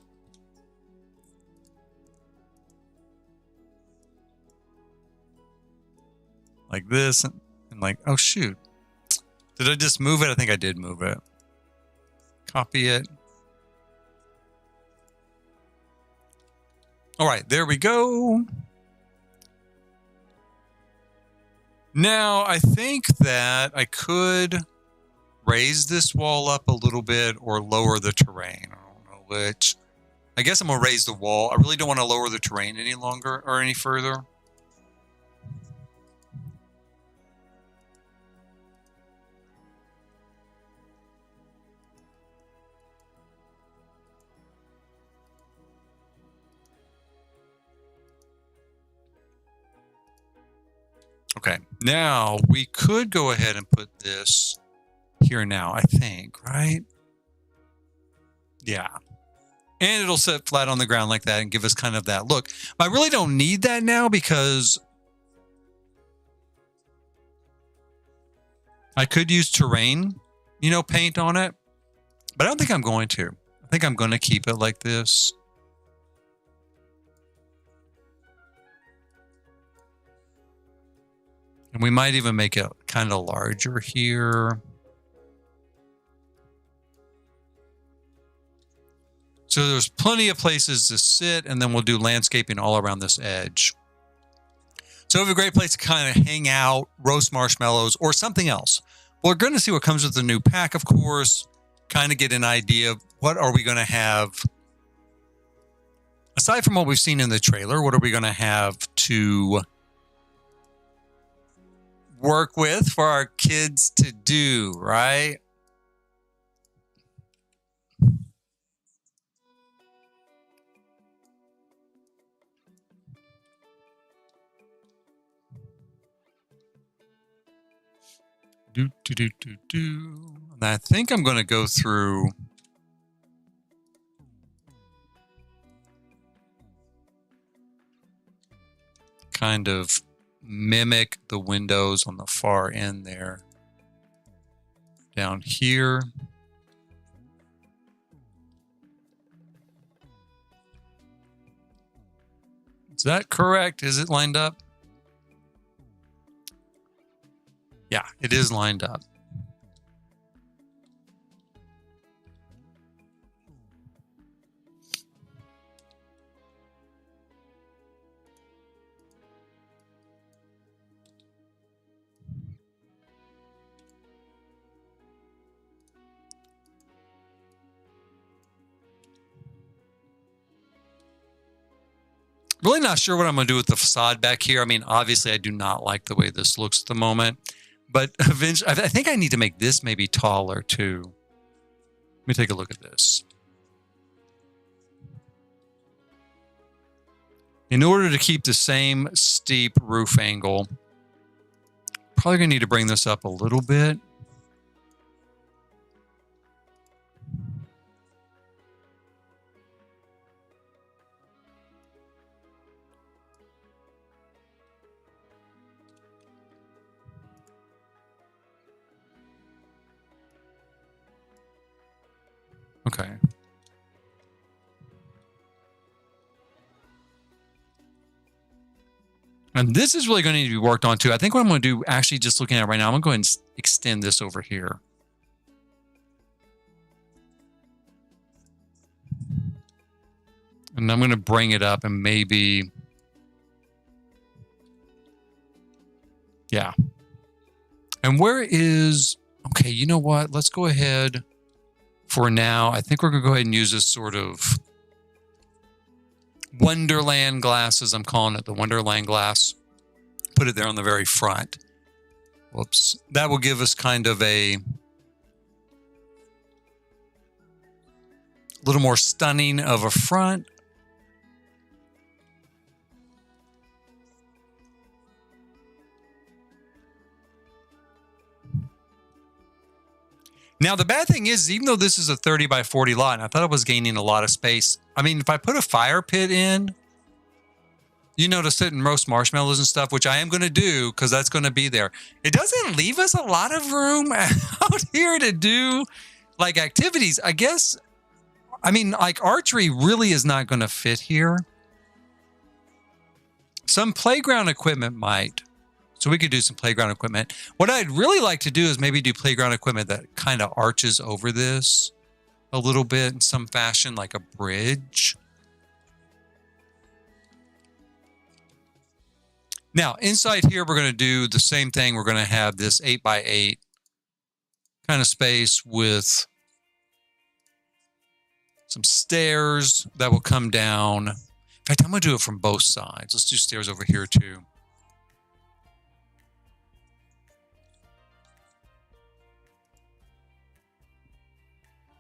Like this. And like, oh, shoot. Did I just move it? I think I did move it. Copy it. All right, there we go. Now, I think that I could raise this wall up a little bit or lower the terrain. I don't know which. I guess I'm going to raise the wall. I really don't want to lower the terrain any longer or any further. Okay, now we could go ahead and put this here now, I think, right? Yeah. And it'll sit flat on the ground like that and give us kind of that look. I really don't need that now because I could use terrain, paint on it, but I don't think I'm going to. I think I'm going to keep it like this. And we might even make it kind of larger here. So there's plenty of places to sit, and then we'll do landscaping all around this edge. So we have a great place to kind of hang out, roast marshmallows, or something else. We're going to see what comes with the new pack, of course, kind of get an idea of what are we going to have. Aside from what we've seen in the trailer, what are we going to have to work with for our kids to do, right? And I think I'm going to go through kind of mimic the windows on the far end there. Down here. Is that correct? Is it lined up? Yeah, it is lined up. Really not sure what I'm going to do with the facade back here. I mean, obviously, I do not like the way this looks at the moment. But eventually, I think I need to make this maybe taller, too. Let me take a look at this. In order to keep the same steep roof angle, probably going to need to bring this up a little bit. Okay. And this is really going to need to be worked on too. I think what I'm going to do, actually just looking at it right now, I'm going to go ahead and extend this over here. And I'm going to bring it up and maybe, yeah. And where is, okay, you know what? Let's go ahead for now. I think we're going to go ahead and use this sort of Wonderland glass, as I'm calling it, the Wonderland glass. Put it there on the very front. Whoops. That will give us kind of a little more stunning of a front. Now, the bad thing is, even though this is a 30 by 40 lot, and I thought it was gaining a lot of space, I mean, if I put a fire pit in, to sit and roast marshmallows and stuff, which I am going to do because that's going to be there, it doesn't leave us a lot of room out here to do, like, activities. I guess, I mean, like, archery really is not going to fit here. Some playground equipment might. So we could do some playground equipment. What I'd really like to do is maybe do playground equipment that kind of arches over this a little bit in some fashion, like a bridge. Now, inside here, we're going to do the same thing. We're going to have this 8 by 8 kind of space with some stairs that will come down. In fact, I'm going to do it from both sides. Let's do stairs over here too.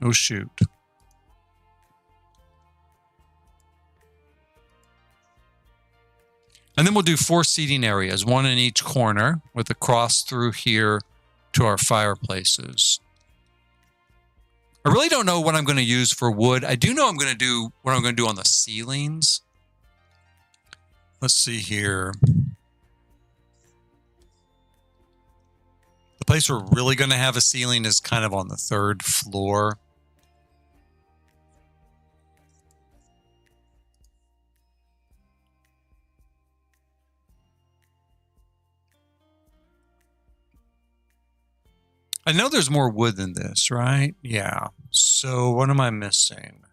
Oh, shoot. And then we'll do 4 seating areas, 1 in each corner with a cross through here to our fireplaces. I really don't know what I'm going to use for wood. I do know I'm going to do what I'm going to do on the ceilings. Let's see here. The place we're really going to have a ceiling is kind of on the 3rd floor. I know there's more wood than this, right? Yeah. So what am I missing?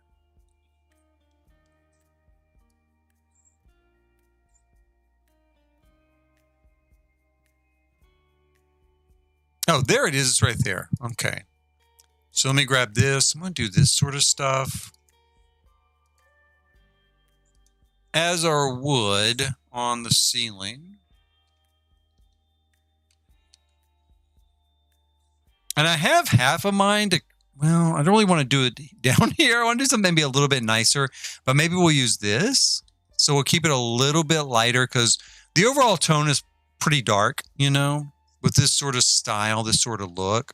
Oh, there it is. It's right there. Okay. So let me grab this. I'm going to do this sort of stuff. As our wood on the ceiling. And I have half a mind to, well, I don't really want to do it down here. I want to do something maybe a little bit nicer, but maybe we'll use this. So we'll keep it a little bit lighter because the overall tone is pretty dark, you know, with this sort of style, this sort of look.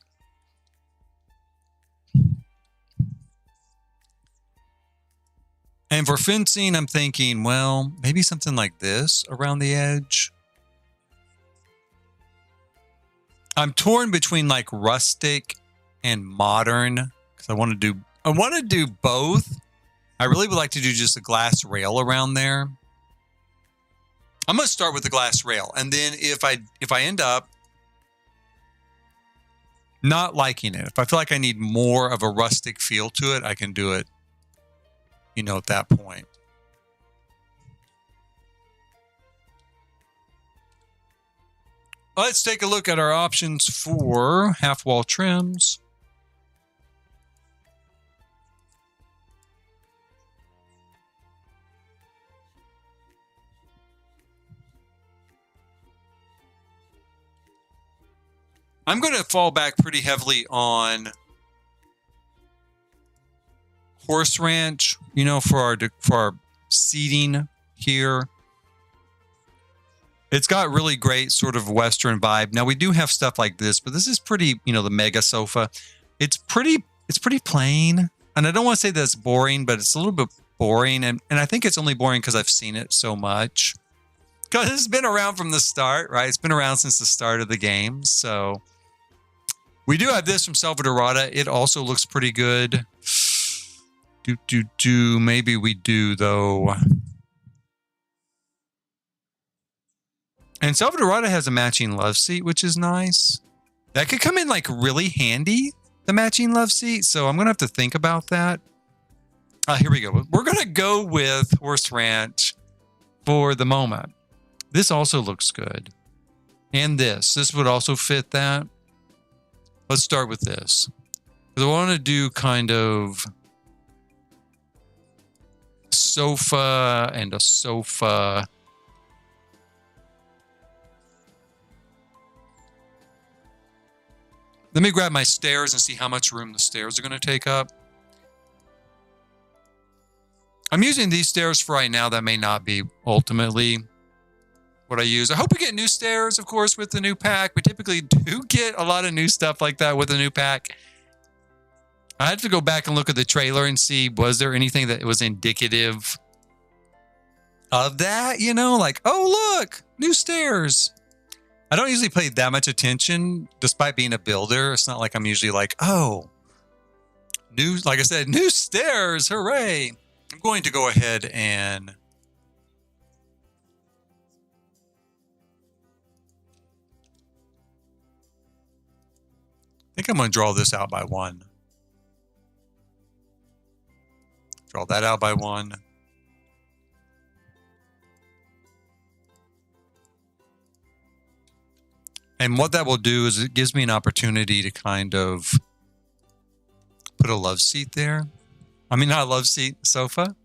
And for fencing, I'm thinking, well, maybe something like this around the edge. I'm torn between like rustic and modern because I want to do both. I really would like to do just a glass rail around there. I'm going to start with the glass rail, and then if I end up not liking it, if I feel like I need more of a rustic feel to it, I can do it, you know, at that point. Let's take a look at our options for half wall trims. I'm going to fall back pretty heavily on horse ranch, you know, for our seating here. It's got really great sort of Western vibe. Now we do have stuff like this, but this is pretty, you know, the mega sofa. It's pretty plain. And I don't want to say that's boring, but it's a little bit boring. And I think it's only boring because I've seen it so much. Because it's been around from the start, right? It's been around since the start of the game. So we do have this from Salvadorada. It also looks pretty good. Maybe we do, though. And Salvadorada has a matching love seat, which is nice. That could come in like really handy, the matching love seat. So I'm going to have to think about that. Here we go. We're going to go with Horse Ranch for the moment. This also looks good. And this would also fit that. Let's start with this. Because I want to do kind of sofa and a sofa. Let me grab my stairs and see how much room the stairs are going to take up. I'm using these stairs for right now. That may not be ultimately what I use. I hope we get new stairs, of course, with the new pack. We typically do get a lot of new stuff like that with the new pack. I had to go back and look at the trailer and see, was there anything that was indicative of that? You know, like, oh, look, new stairs. I don't usually pay that much attention, despite being a builder. It's not like I'm usually like, oh, like I said, new stairs, hooray. I'm going to go ahead and I think I'm going to draw this out by 1. Draw that out by 1. And what that will do is it gives me an opportunity to kind of put a love seat there. I mean, not a love seat, sofa.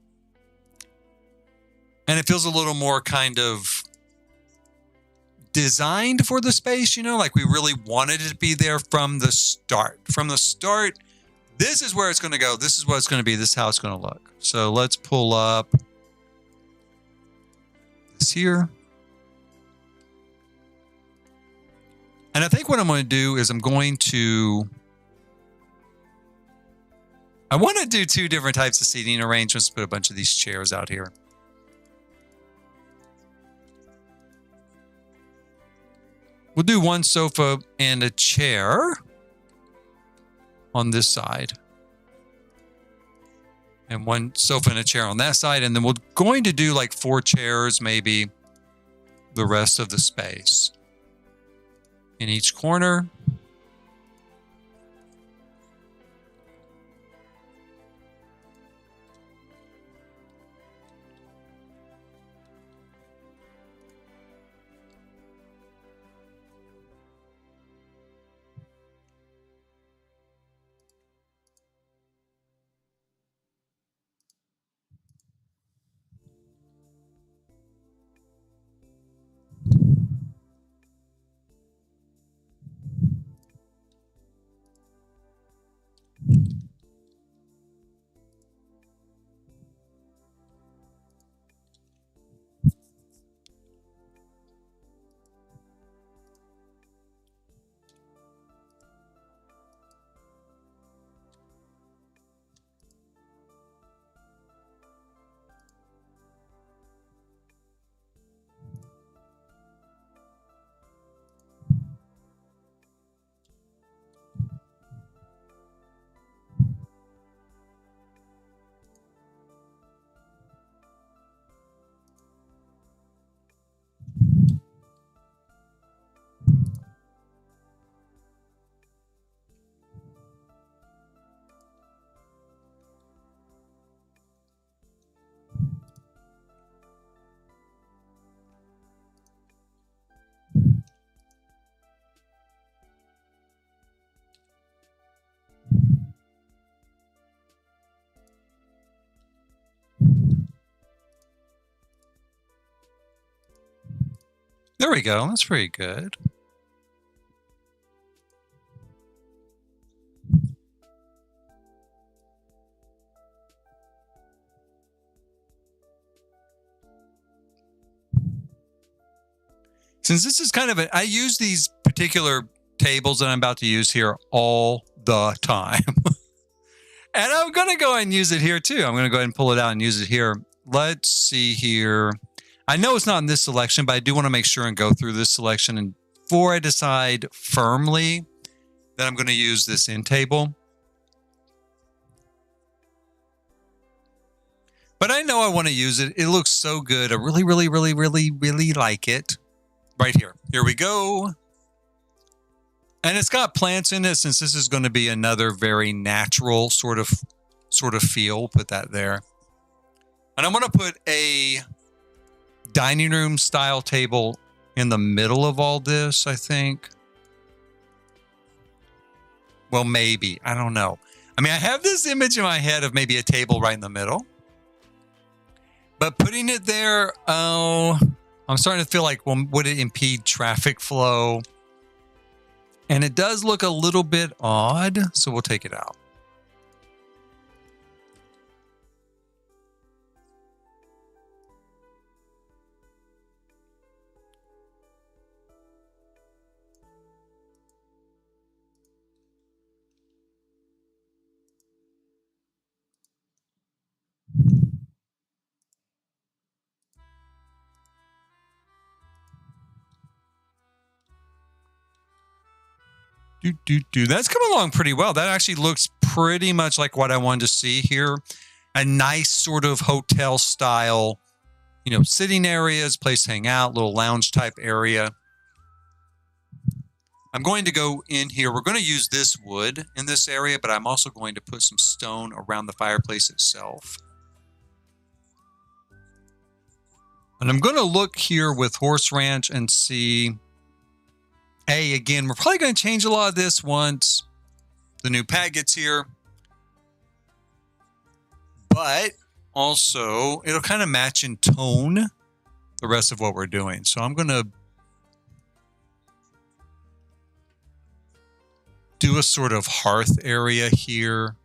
And it feels a little more kind of designed for the space, you know, like we really wanted it to be there from the start. From the start, this is where it's going to go. This is what it's going to be. This is how it's going to look. So let's pull up this here. And I think what I'm going to do is I want to do 2 different types of seating arrangements, put a bunch of these chairs out here. We'll do 1 sofa and a chair on this side. And 1 sofa and a chair on that side. And then we're going to do like 4 chairs, maybe the rest of the space. In each corner. There we go. That's pretty good. Since this is kind of I use these particular tables that I'm about to use here all the time. And I'm going to go ahead and use it here too. I'm going to go ahead and pull it out and use it here. Let's see here. I know it's not in this selection, but I do want to make sure and go through this selection. And before I decide firmly that I'm going to use this end table. But I know I want to use it. It looks so good. I really, really, really, really, really like it. Right here. Here we go. And it's got plants in it since this is going to be another very natural sort of feel. Put that there. And I'm going to put a dining room style table in the middle of all this, I think. Well, maybe. I don't know. I mean, I have this image in my head of maybe a table right in the middle. But putting it there, oh, I'm starting to feel like, well, would it impede traffic flow? And it does look a little bit odd, so we'll take it out. That's coming along pretty well. That actually looks pretty much like what I wanted to see here. A nice sort of hotel style, sitting areas, place to hang out, little lounge type area. I'm going to go in here. We're going to use this wood in this area, but I'm also going to put some stone around the fireplace itself. And I'm going to look here with Horse Ranch and see. Hey, again, we're probably going to change a lot of this once the new pad gets here. But also, it'll kind of match in tone the rest of what we're doing. So I'm going to do a sort of hearth area here.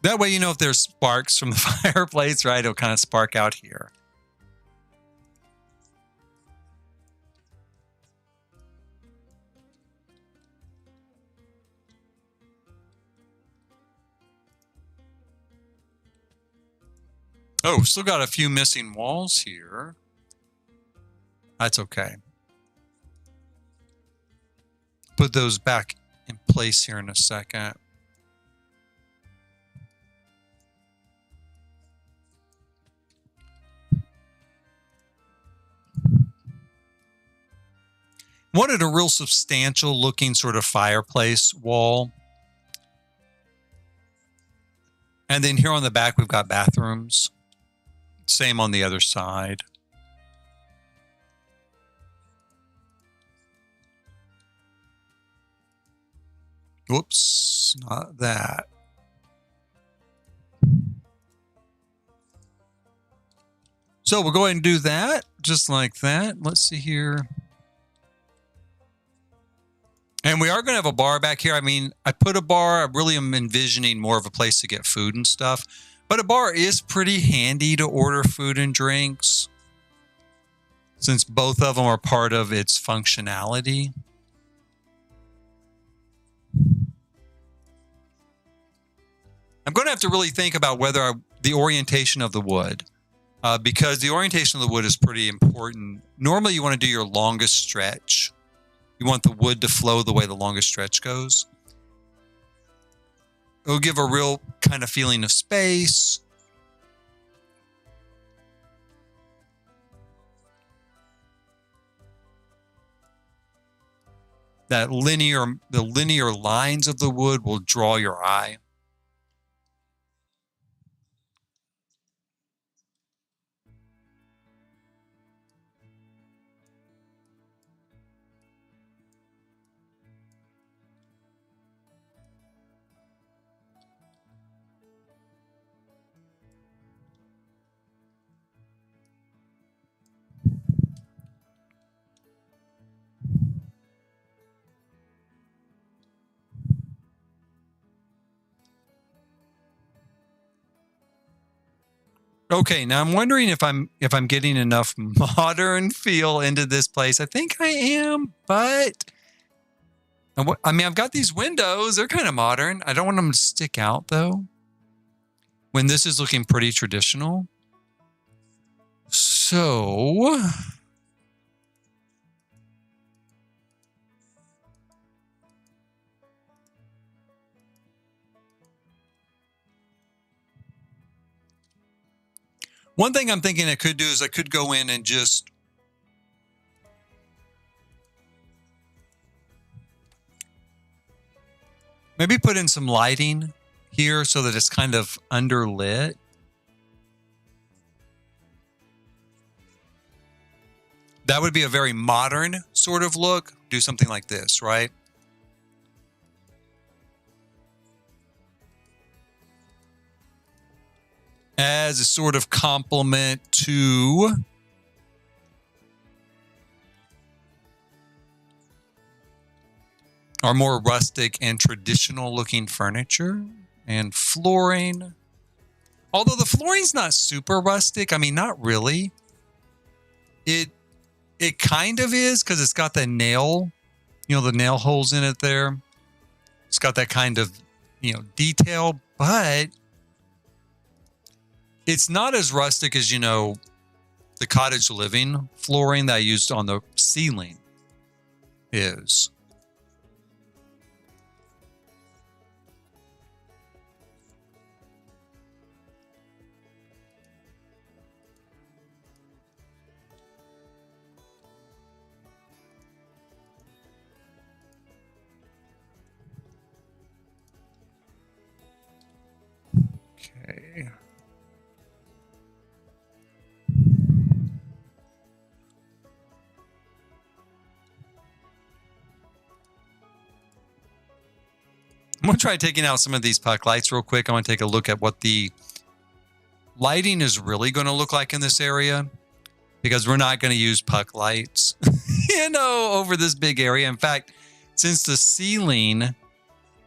That way, if there's sparks from the fireplace, right, it'll kind of spark out here. Oh, still got a few missing walls here. That's okay. Put those back in place here in a second. Wanted a real substantial looking sort of fireplace wall. And then here on the back, we've got bathrooms. Same on the other side. Whoops, not that. So we'll go ahead and do that, just like that. Let's see here. And we are going to have a bar back here. I mean, I put a bar. I really am envisioning more of a place to get food and stuff. But a bar is pretty handy to order food and drinks, since both of them are part of its functionality. I'm going to have to really think about whether the orientation of the wood, because the orientation of the wood is pretty important. Normally, you want to do your longest stretch. You want the wood to flow the way the longest stretch goes. It'll give a real kind of feeling of space. The linear lines of the wood will draw your eye. Okay, now I'm wondering if I'm getting enough modern feel into this place. I think I am, but I mean, I've got these windows. They're kind of modern. I don't want them to stick out, though, when this is looking pretty traditional. So one thing I'm thinking I could do is I could go in and just maybe put in some lighting here so that it's kind of underlit. That would be a very modern sort of look. Do something like this, right? As a sort of complement to our more rustic and traditional looking furniture and flooring. Although the flooring's not super rustic. I mean, not really. It kind of is, because it's got the nail, the nail holes in it there. It's got that kind of, detail, but it's not as rustic as, the cottage living flooring that I used on the ceiling is. Okay. I'm going to try taking out some of these puck lights real quick. I want to take a look at what the lighting is really going to look like in this area, because we're not going to use puck lights, over this big area. In fact, since the ceiling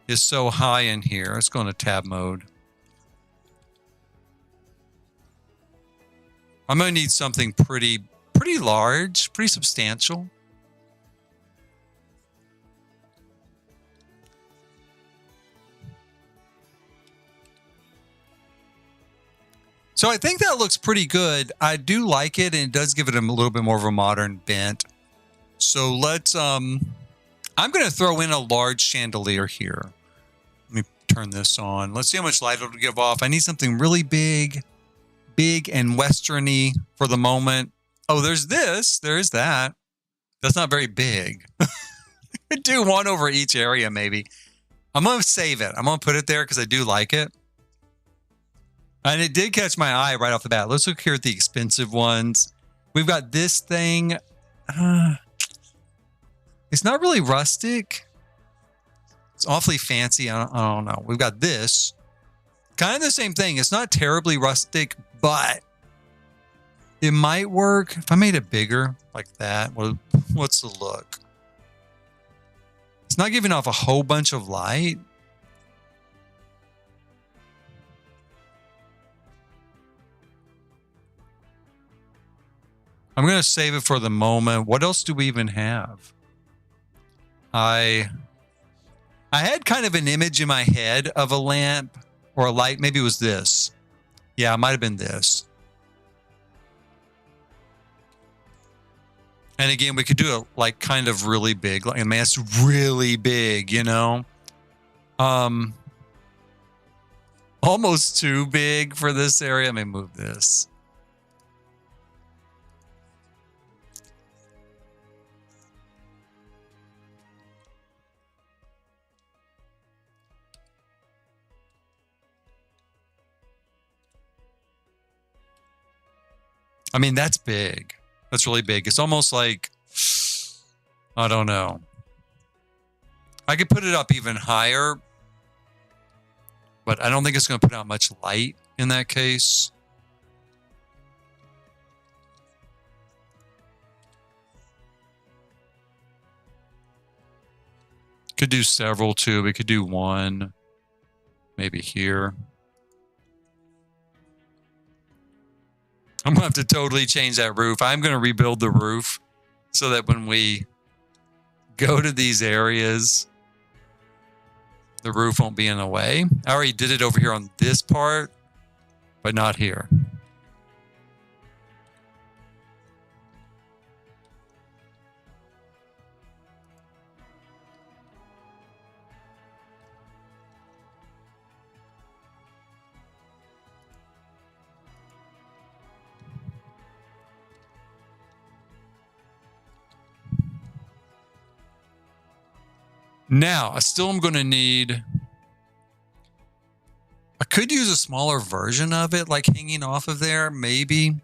is so high in here, let's go into tab mode. I'm going to need something pretty large, pretty substantial. So I think that looks pretty good. I do like it, and it does give it a little bit more of a modern bent. So let's, I'm going to throw in a large chandelier here. Let me turn this on. Let's see how much light it'll give off. I need something really big and westerny for the moment. Oh, there's this. There is that. That's not very big. Could do one over each area, maybe. I'm going to save it. I'm going to put it there because I do like it. And it did catch my eye right off the bat. Let's look here at the expensive ones. We've got this thing. It's not really rustic. It's awfully fancy. I don't know. We've got this. Kind of the same thing. It's not terribly rustic, but it might work. If I made it bigger like that, what's the look? It's not giving off a whole bunch of light. I'm going to save it for the moment. What else do we even have? I had kind of an image in my head of a lamp or a light. Maybe it was this. Yeah, it might have been this. And again, we could do it like kind of really big. Like, I mean, it's really big, you know? Almost too big for this area. Let me move this. I mean, that's big. That's really big. It's almost like, I don't know. I could put it up even higher, but I don't think it's going to put out much light in that case. Could do several too. We could do one, maybe here. I'm going to have to totally change that roof. I'm going to rebuild the roof so that when we go to these areas, the roof won't be in the way. I already did it over here on this part, but not here. Now, I still am going to need... I could use a smaller version of it, like hanging off of there, maybe.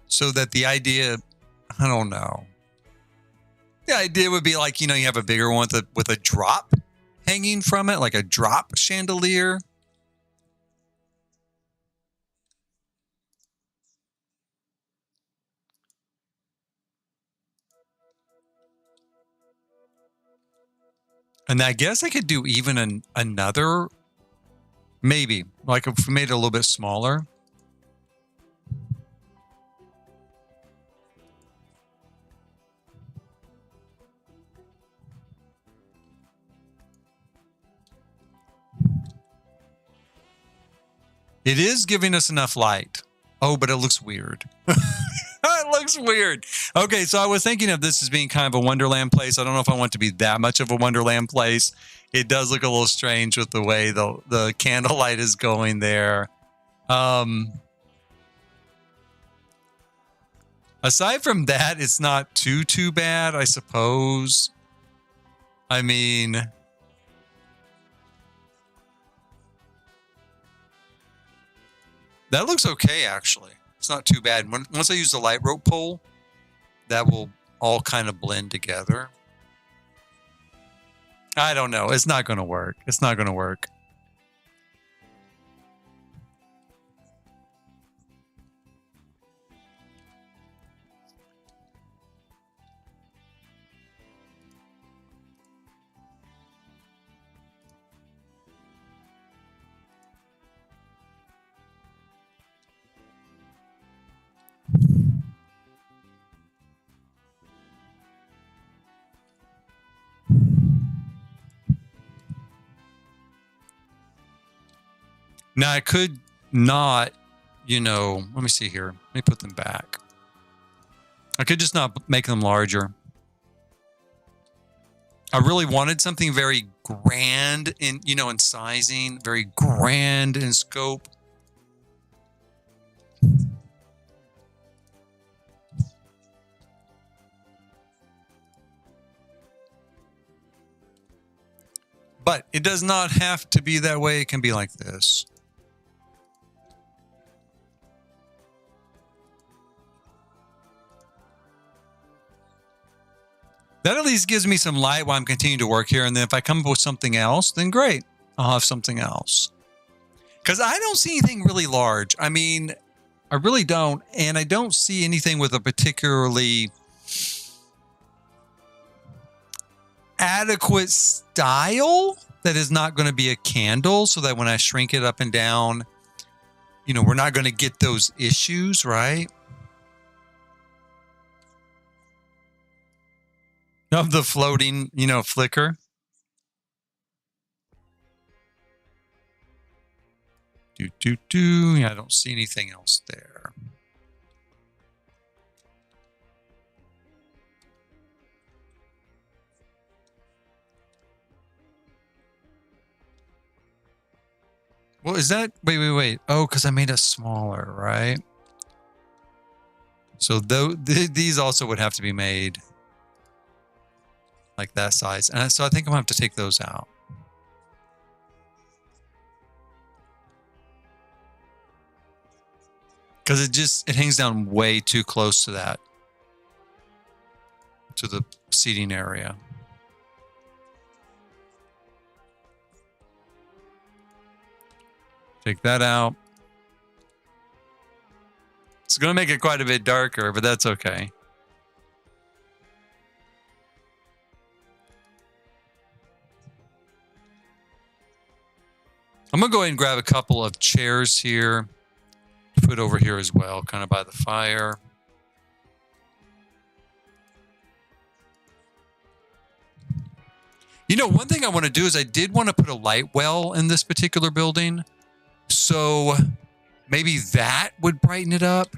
So that the idea... I don't know. The idea would be like, you know, you have a bigger one with a drop hanging from it, like a drop chandelier. And I guess I could do even another, maybe, like if we made it a little bit smaller. It is giving us enough light. Oh, but it looks weird. It looks weird. Okay, so I was thinking of this as being kind of a Wonderland place. I don't know if I want it to be that much of a Wonderland place. It does look a little strange with the way the candlelight is going there. Aside from that, it's not too bad, I suppose. I mean... that looks okay, actually. It's not too bad. Once I use the light rope pole, that will all kind of blend together. I don't know. It's not going to work. It's not going to work. Now, I could not you know, let me see here. Let me put them back. I could just not make them larger. I really wanted something very grand in, you know, in sizing, very grand in scope. But it does not have to be that way. It can be like this. That at least gives me some light while I'm continuing to work here. And then if I come up with something else, then great. I'll have something else. Because I don't see anything really large. I mean, I really don't. And I don't see anything with a particularly adequate style that is not going to be a candle, so that when I shrink it up and down, you know, we're not going to get those issues, right? Of the floating, you know, flicker. Yeah, I don't see anything else there. Well, is that... Wait. Oh, because I made it smaller, right? So these also would have to be made like that size. And so I think I'm going to have to take those out. Because it hangs down way too close to that. To the seating area. Take that out. It's going to make it quite a bit darker, but that's okay. I'm going to go ahead and grab a couple of chairs here. Put over here as well, kind of by the fire. You know, one thing I want to do is I did want to put a light well in this particular building. So maybe that would brighten it up.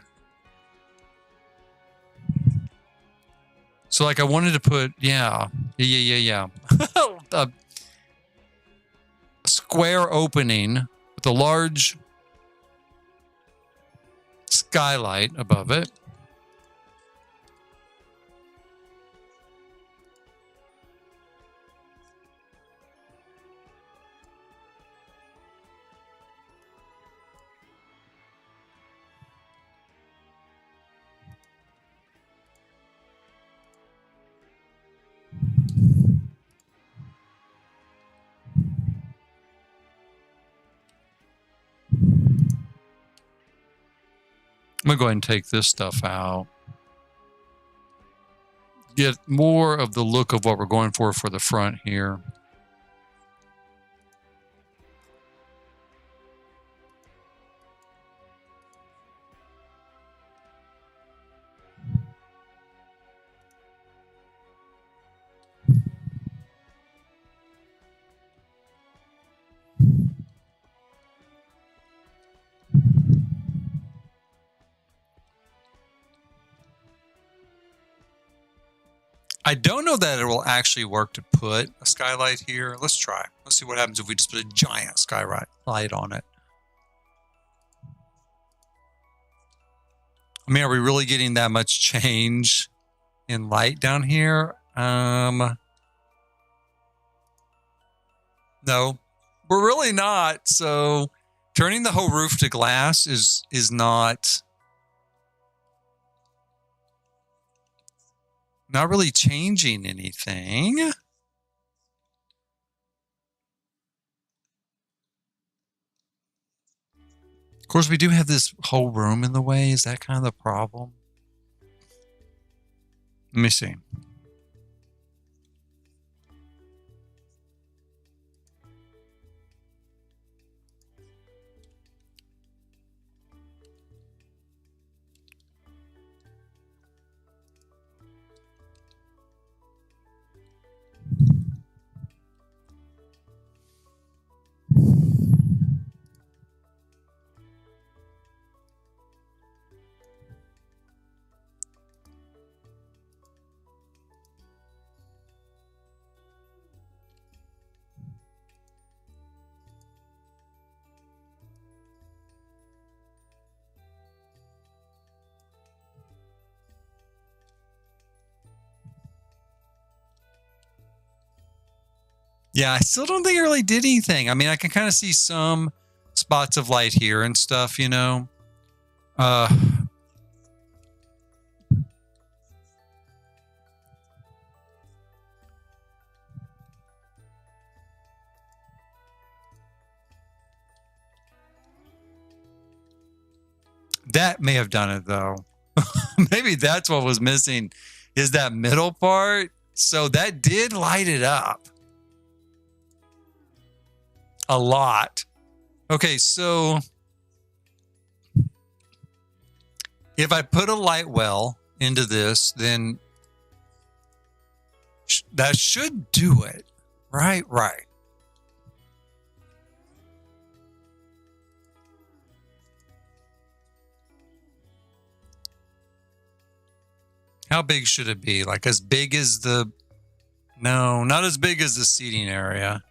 So like I wanted to put, yeah. A square opening with a large skylight above it. I'm going to go ahead and take this stuff out. Get more of the look of what we're going for the front here. I don't know that it will actually work to put a skylight here. Let's try. Let's see what happens if we just put a giant skylight on it. I mean, are we really getting that much change in light down here? No, we're really not. So turning the whole roof to glass is not really changing anything. Of course, we do have this whole room in the way. Is that kind of the problem? Let me see. Yeah, I still don't think it really did anything. I mean, I can kind of see some spots of light here and stuff, you know. That may have done it though. Maybe that's what was missing is that middle part. So that did light it up a lot. Okay, so if I put a light well into this, then that should do it. Right. How big should it be? Like as big as the... No, not as big as the seating area.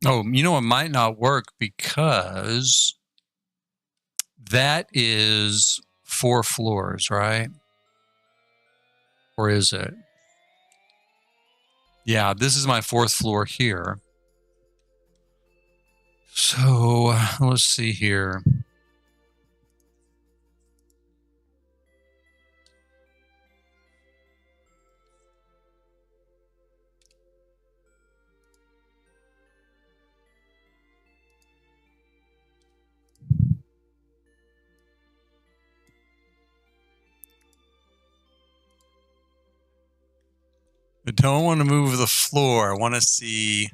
Oh, you know, it might not work because that is 4 floors, right? Or is it? Yeah, this is my 4th floor here. So let's see here. I don't want to move the floor. I want to see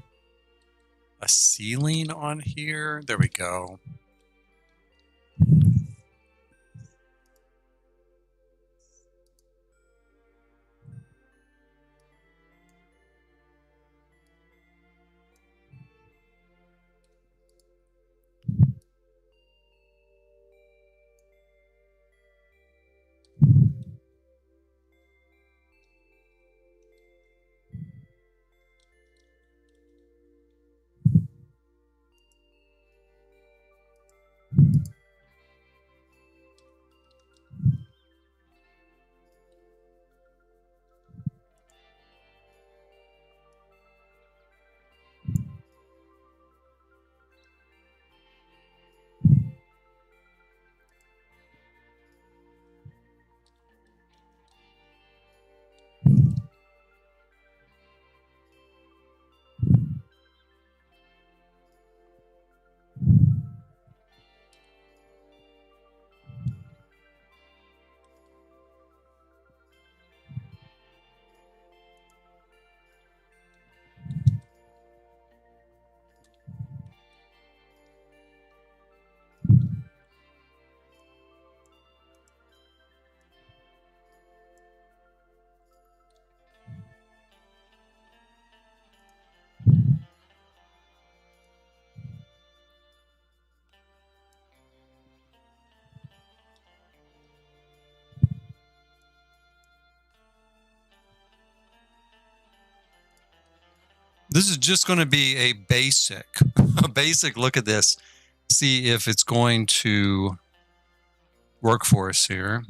a ceiling on here. There we go. This is just going to be a basic look at this. See if it's going to work for us here.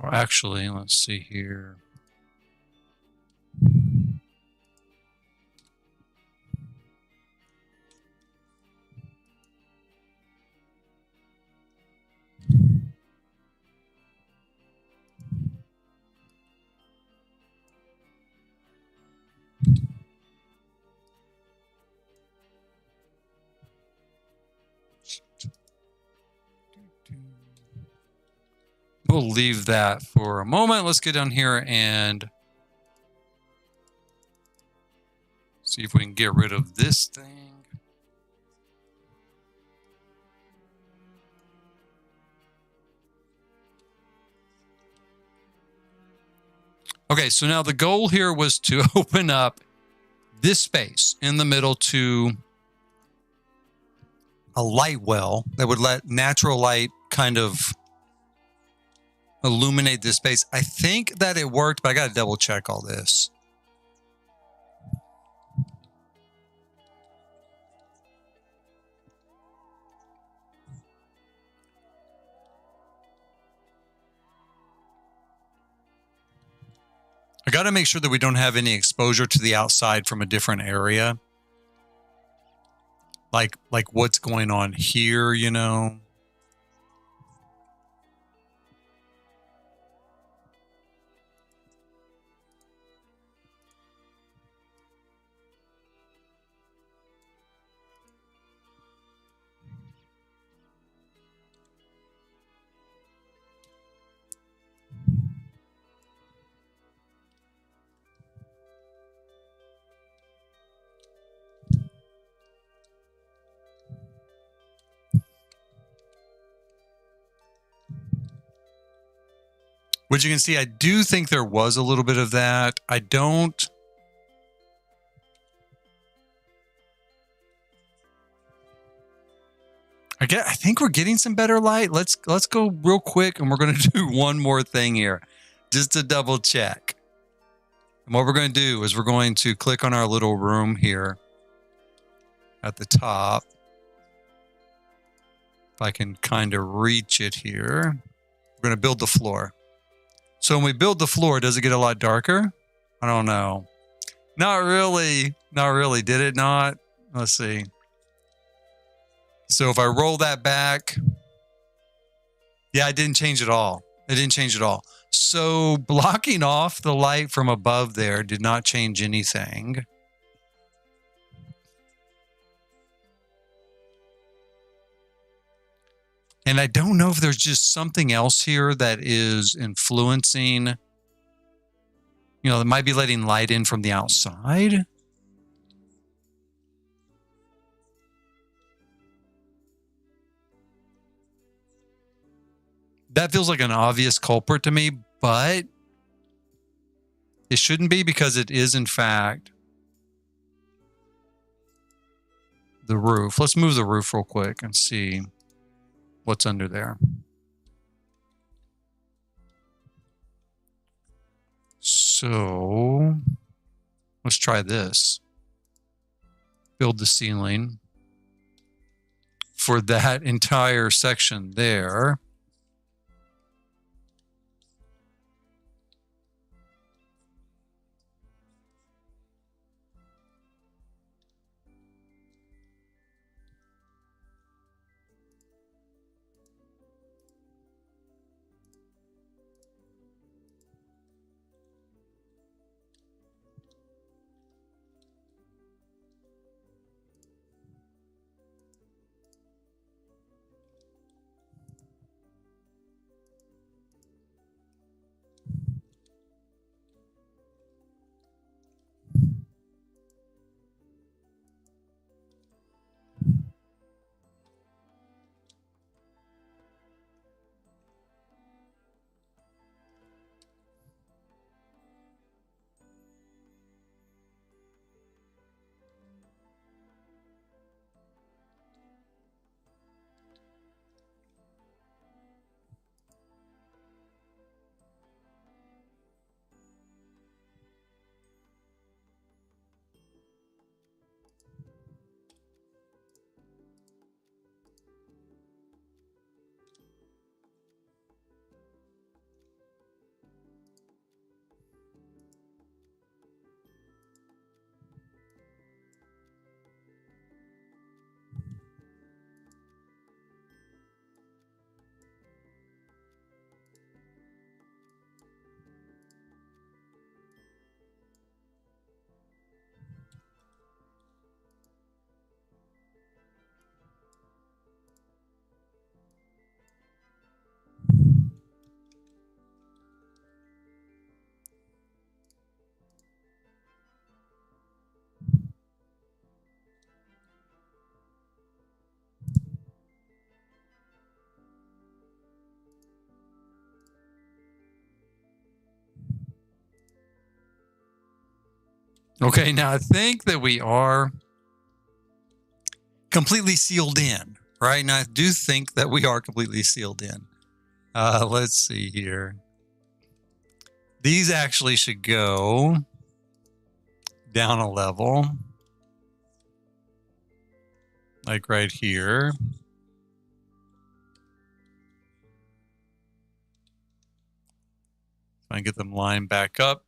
Oh, actually, let's see here. We'll leave that for a moment. Let's get down here and see if we can get rid of this thing. Okay, so now the goal here was to open up this space in the middle to a light well that would let natural light kind of illuminate this space. I think that it worked, but I got to double check all this. I got to make sure that we don't have any exposure to the outside from a different area. Like what's going on here, you know? Which you can see, I do think there was a little bit of that. I think we're getting some better light. Let's go real quick, and we're going to do one more thing here just to double check. And what we're going to do is we're going to click on our little room here at the top. If I can kind of reach it here. We're going to build the floor. So when we build the floor, does it get a lot darker? I don't know. Not really. Not really. Did it not? Let's see. So if I roll that back, yeah, it didn't change at all. It didn't change at all. So blocking off the light from above there did not change anything. And I don't know if there's just something else here that is influencing, you know, that might be letting light in from the outside. That feels like an obvious culprit to me, but it shouldn't be, because it is, in fact, the roof. Let's move the roof real quick and see what's under there. So let's try this. Build the ceiling for that entire section there. Okay, now I think that we are completely sealed in, right? And I do think that we are completely sealed in. Let's see here. These actually should go down a level, like right here. Try and get them lined back up.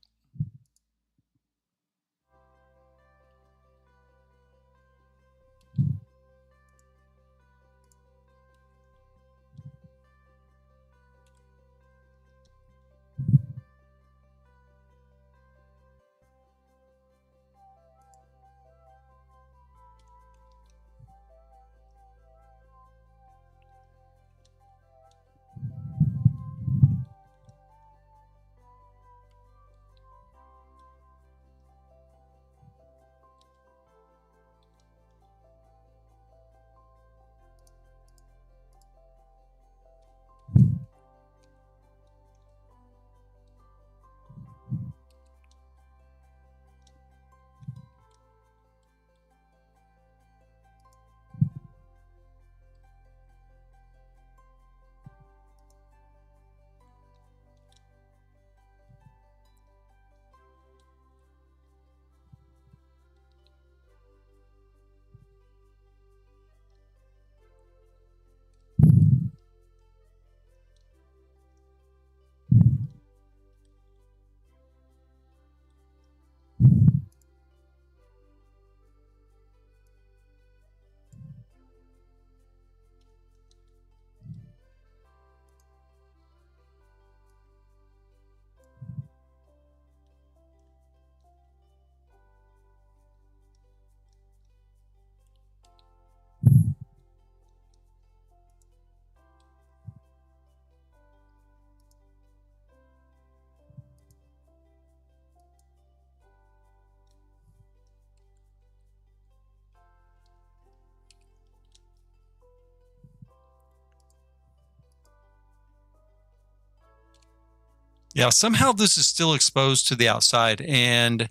Yeah, somehow this is still exposed to the outside, and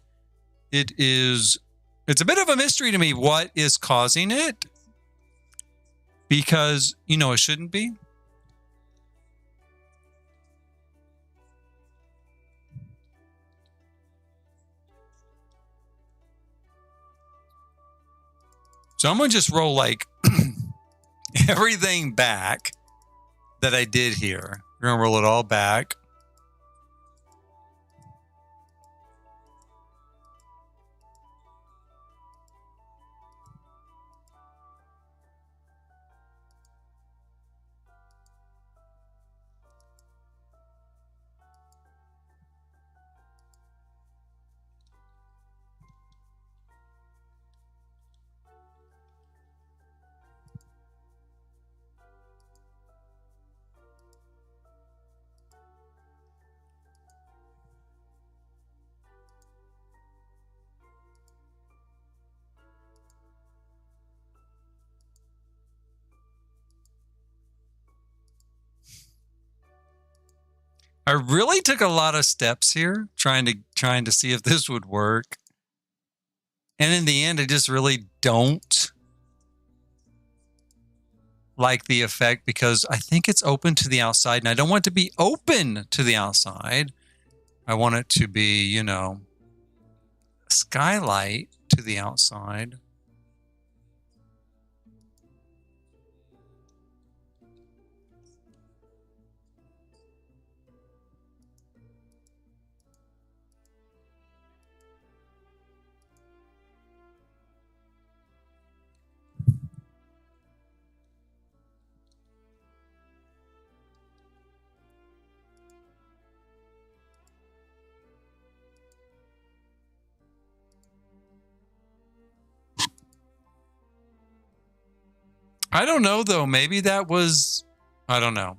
it's a bit of a mystery to me what is causing it, because, it shouldn't be. So I'm going to just roll like everything back that I did here. We're going to roll it all back. I really took a lot of steps here trying to see if this would work. And in the end, I just really don't like the effect, because I think it's open to the outside, and I don't want it to be open to the outside. I want it to be, a skylight to the outside. I don't know, though. Maybe that was, I don't know.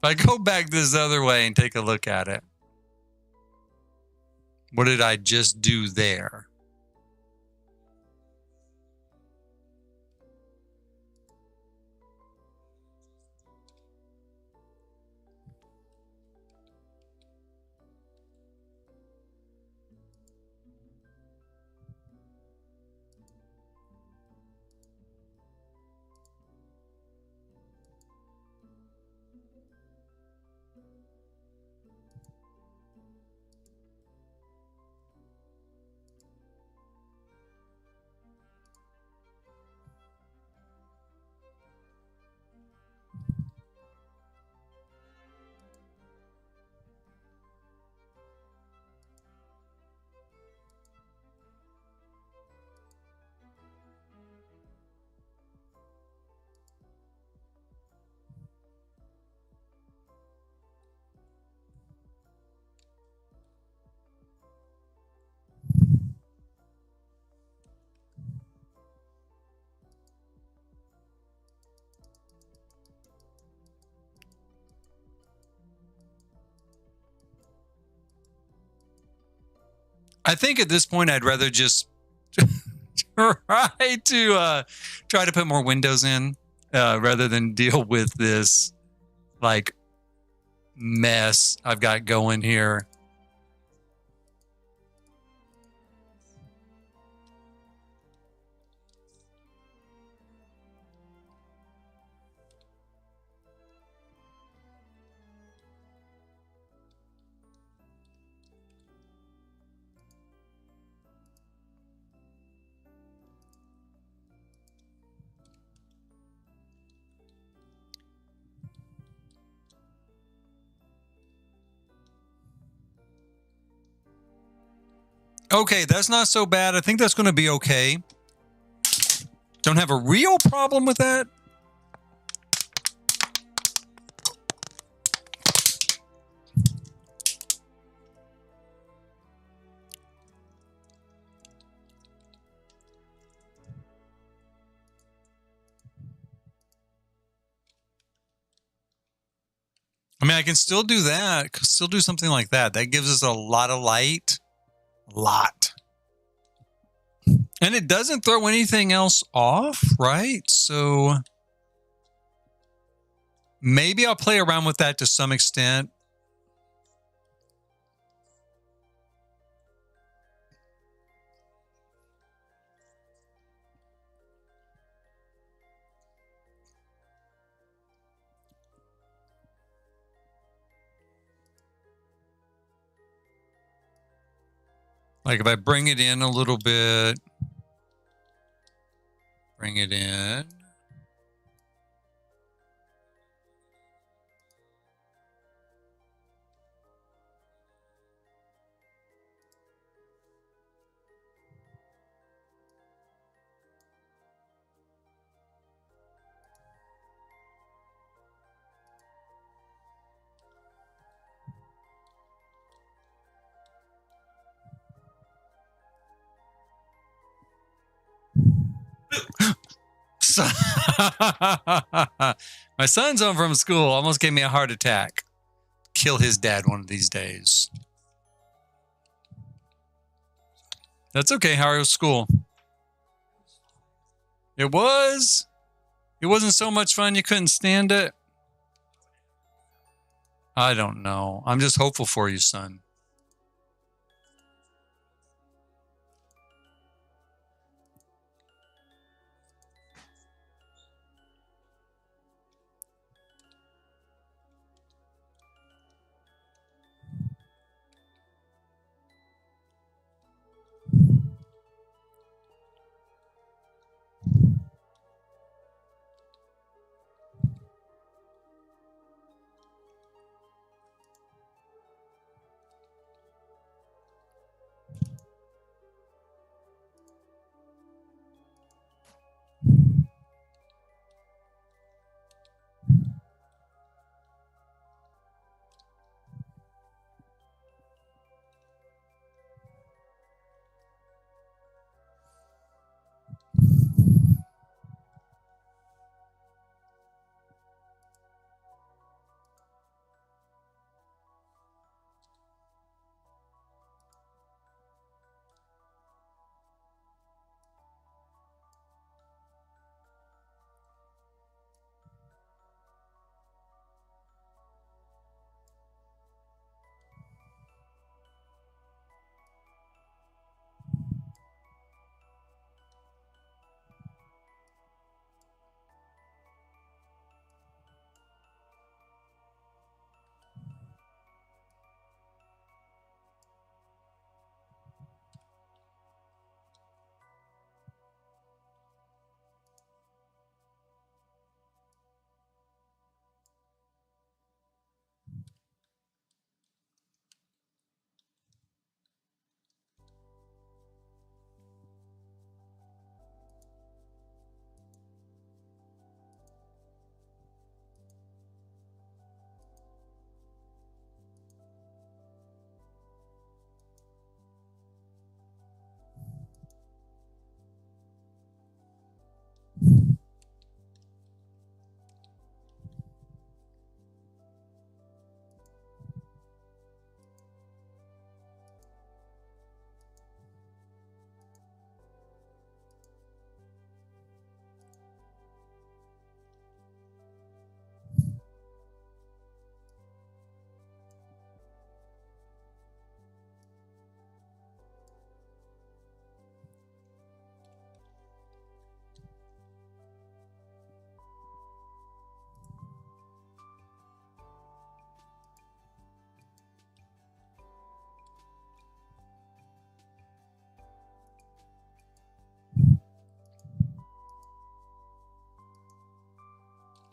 If I go back this other way and take a look at it, what did I just do there? I think at this point I'd rather just try to put more windows in rather than deal with this like mess I've got going here. Okay, that's not so bad. I think that's going to be okay. Don't have a real problem with that. I mean, I can still do that. Still do something like that. That gives us a lot of light. A lot. And it doesn't throw anything else off, right? So maybe I'll play around with that to some extent. Like if I bring it in a little bit, bring it in. My son's home from school. Almost gave me a heart attack. Kill his dad one of these days. That's okay. How was school? It was. It wasn't so much fun you couldn't stand it. I don't know. I'm just hopeful for you, son.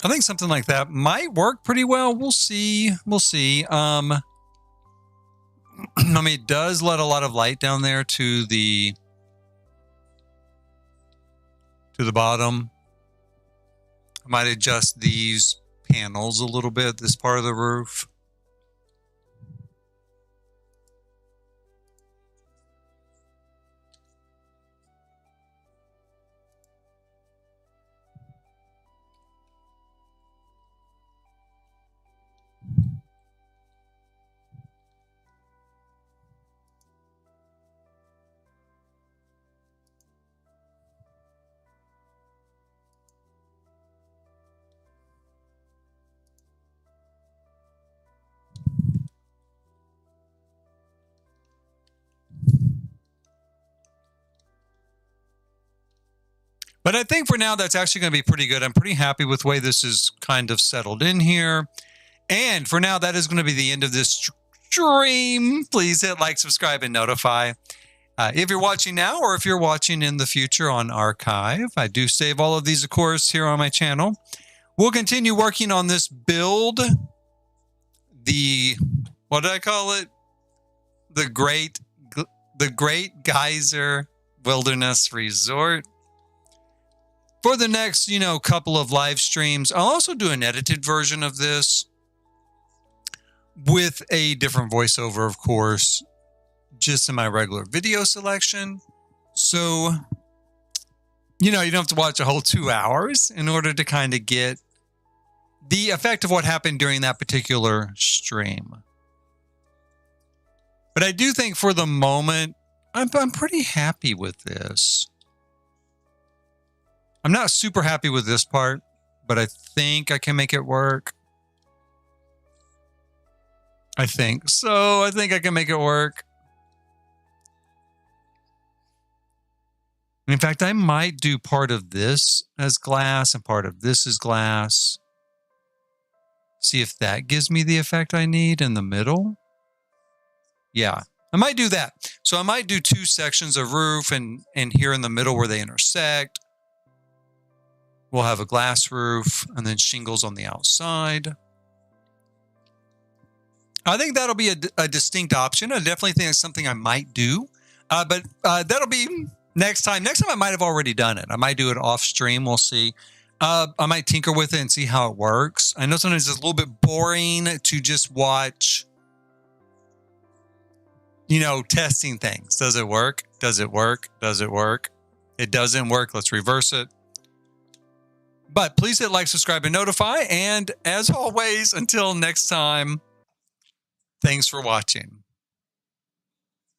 I think something like that might work pretty well. We'll see. We'll see. I mean, it does let a lot of light down there to the bottom. I might adjust these panels a little bit, this part of the roof. But I think for now, that's actually going to be pretty good. I'm pretty happy with the way this is kind of settled in here. And for now, that is going to be the end of this stream. Please hit like, subscribe, and notify. If you're watching now or if you're watching in the future on archive, I do save all of these, of course, here on my channel. We'll continue working on this build. What did I call it? The Great Geyser Wilderness Resort. For the next, couple of live streams, I'll also do an edited version of this with a different voiceover, of course, just in my regular video selection. So, you don't have to watch a whole 2 hours in order to kind of get the effect of what happened during that particular stream. But I do think for the moment, I'm pretty happy with this. I'm not super happy with this part, but I think I can make it work. I think so. I think I can make it work. In fact, I might do part of this as glass and part of this as glass. See if that gives me the effect I need in the middle. Yeah, I might do that. So I might do 2 sections of roof and here in the middle where they intersect. We'll have a glass roof and then shingles on the outside. I think that'll be a distinct option. I definitely think it's something I might do. But that'll be next time. Next time I might have already done it. I might do it off stream. We'll see. I might tinker with it and see how it works. I know sometimes it's a little bit boring to just watch, testing things. Does it work? Does it work? Does it work? It doesn't work. Let's reverse it. But please hit like, subscribe, and notify. And as always, until next time, thanks for watching.